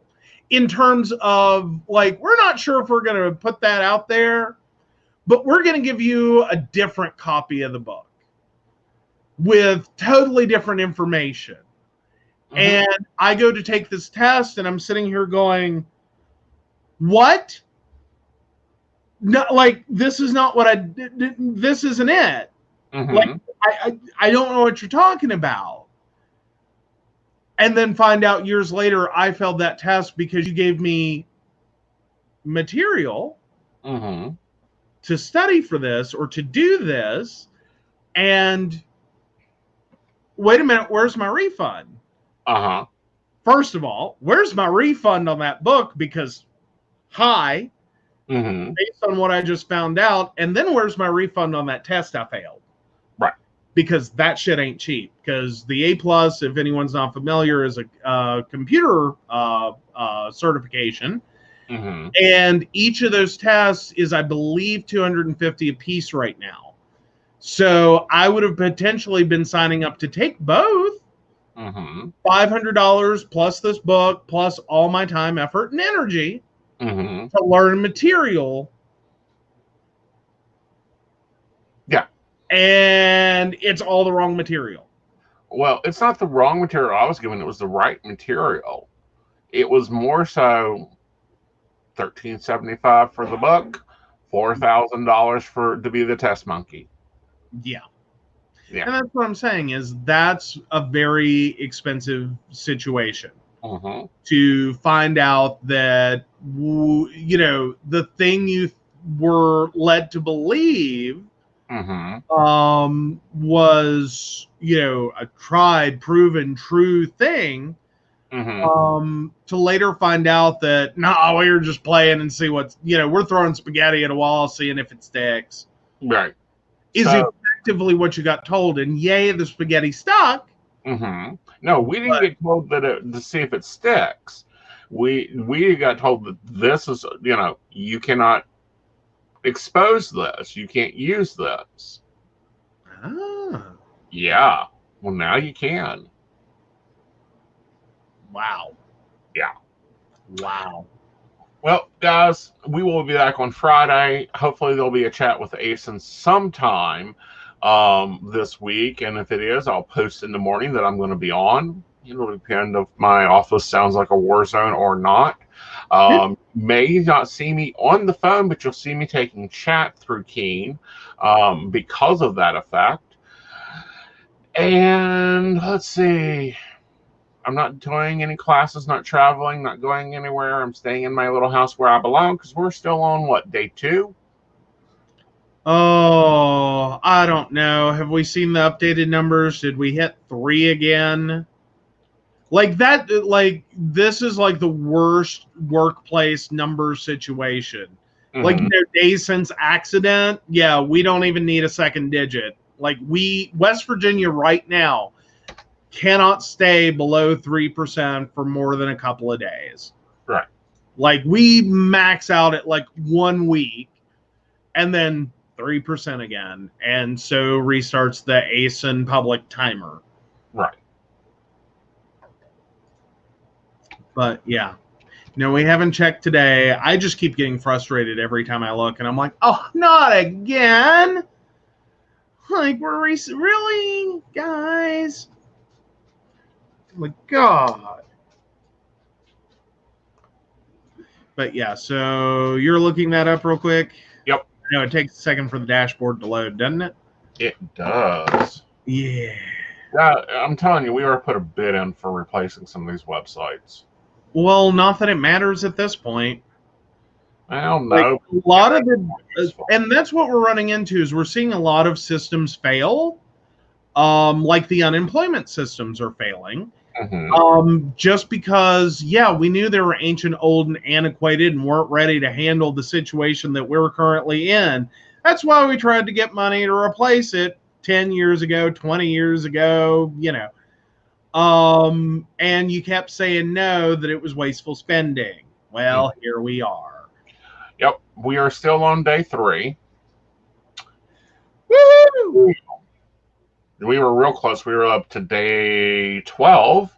In terms of, like, we're not sure if we're going to put that out there, but we're going to give you a different copy of the book with totally different information. And I go to take this test, and I'm sitting here going, what? No, like, this is not what this isn't it. Like, I don't know what you're talking about. And then find out years later I failed that test because you gave me material to study for this or to do this. And wait a minute, where's my refund? First of all, where's my refund on that book? Because based on what I just found out. And then where's my refund on that test I failed? Right. Because that shit ain't cheap. Because the A+, if anyone's not familiar, is a computer certification. And each of those tests is, I believe, $250 a piece right now. So I would have potentially been signing up to take both Mm-hmm. $500 plus this book, plus all my time, effort, and energy Mm-hmm. to learn material. Yeah. And it's all the wrong material. Well, it's not the wrong material I was given. It was the right material. It was more so $13.75 for the book, $4,000 for to be the test monkey. Yeah. Yeah. And that's what I'm saying is that's a very expensive situation Mm-hmm. to find out that, the thing you were led to believe Mm-hmm. was, a tried, proven, true thing, Mm-hmm. to later find out that, no, we're just playing and see what's, we're throwing spaghetti at a wall, seeing if it sticks. Right. Is So, effectively what you got told, and yay, the spaghetti stuck. mm-hmm. No, we didn't But get told that to see if it sticks. We got told that this is, you cannot expose this. You can't use this. ah, Yeah. Well, now you can. wow, Yeah. wow. Well, guys, we will be back on Friday. Hopefully, there'll be a chat with Aeson sometime this week. And if it is, I'll post in the morning that I'm going to be on. It'll depend if my office sounds like a war zone or not. May not see me on the phone, but you'll see me taking chat through Keen because of that effect. And let's see. I'm not doing any classes, not traveling, not going anywhere. I'm staying in my little house where I belong because we're still on what, day 2? Oh, I don't know. Have we seen the updated numbers? Did we hit 3 again? Like that, like this is like the worst workplace number situation. Like, Mm-hmm. days since accident, yeah, we don't even need a second digit. Like, West Virginia right now cannot stay below 3% for more than a couple of days. Right. Like, we max out at like 1 week and then 3% again. And so restarts the Aeson public timer. Right. But yeah. No, we haven't checked today. I just keep getting frustrated every time I look, and I'm like, oh, not again. Like, really, guys? My God. But yeah, so you're looking that up real quick. Yep. No, it takes a second for the dashboard to load, doesn't it? It does. Yeah. Yeah, I'm telling you, we ought to put a bid in for replacing some of these websites. Well, not that it matters at this point. I don't Like, know. a lot of the, and that's what we're running into is we're seeing a lot of systems fail. Like the unemployment systems are failing. Mm-hmm. Just because, yeah, we knew they were ancient, old, and antiquated and weren't ready to handle the situation that we're currently in. That's why we tried to get money to replace it 10 years ago, 20 years ago, and you kept saying no, that it was wasteful spending. Well, here we are. Yep. We are still on day 3. Woo! We were real close. We were up to day 12.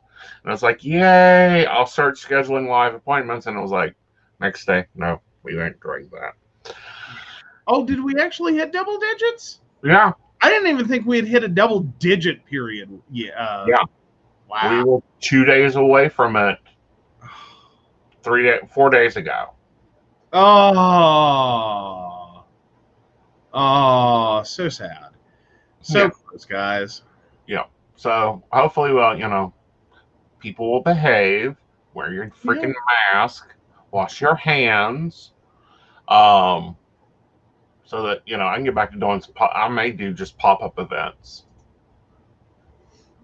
And I was like, yay, I'll start scheduling live appointments. And it was like, next day, no, we ain't doing that. Oh, did we actually hit double digits? Yeah. I didn't even think we had hit a double digit period. Yeah. Yeah. Wow. We were 2 days away from it 4 days ago. Oh. Oh, so sad. So close, guys. Yeah. So hopefully, well, people will behave. Wear your freaking mask. Wash your hands. So that I can get back to doing. I may do just pop-up events.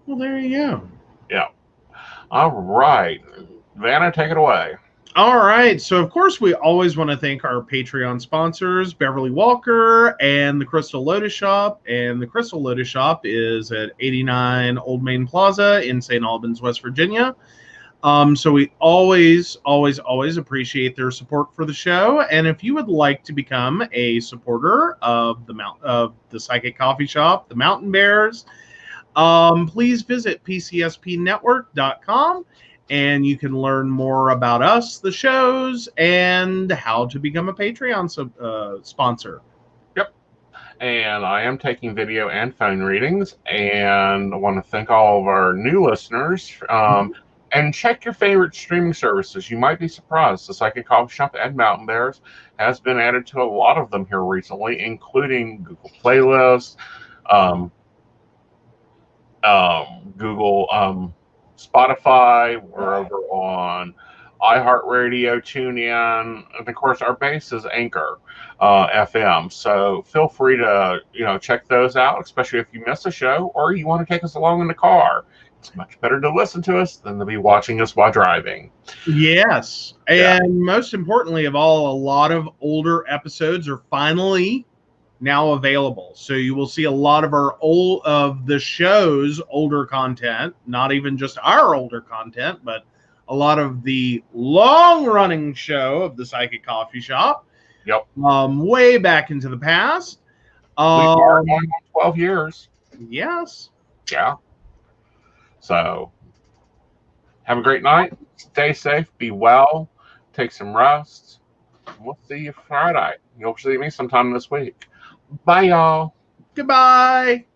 Well, there you go. Yeah. All right, Vanna, take it away. All right. So, of course, we always want to thank our Patreon sponsors, Beverly Walker and the Crystal Lotus Shop. And the Crystal Lotus Shop is at 89 Old Main Plaza in St. Albans, West Virginia. So we always appreciate their support for the show. And if you would like to become a supporter of the Psychic Coffee Shop, the Mountain Bears, Please visit pcspnetwork.com and you can learn more about us, the shows, and how to become a Patreon sponsor. Yep. And I am taking video and phone readings, and I want to thank all of our new listeners. And check your favorite streaming services. You might be surprised. The Psychic Coffee Shop and Mountain Bears has been added to a lot of them here recently, including Google Playlists, Google, Spotify. We're over on iHeartRadio, TuneIn, and of course our base is Anchor FM. So feel free to check those out, especially if you miss a show or you want to take us along in the car. It's much better to listen to us than to be watching us while driving. Yes, and most importantly of all, a lot of older episodes are finally now available. So you will see a lot of the show's older content, not even just our older content, but a lot of the long-running show of the Psychic Coffee Shop. Yep. Way back into the past. We are going on 12 years. Yes. Yeah. So have a great night. Stay safe. Be well. Take some rest. We'll see you Friday. You'll see me sometime this week. Bye, y'all. Goodbye.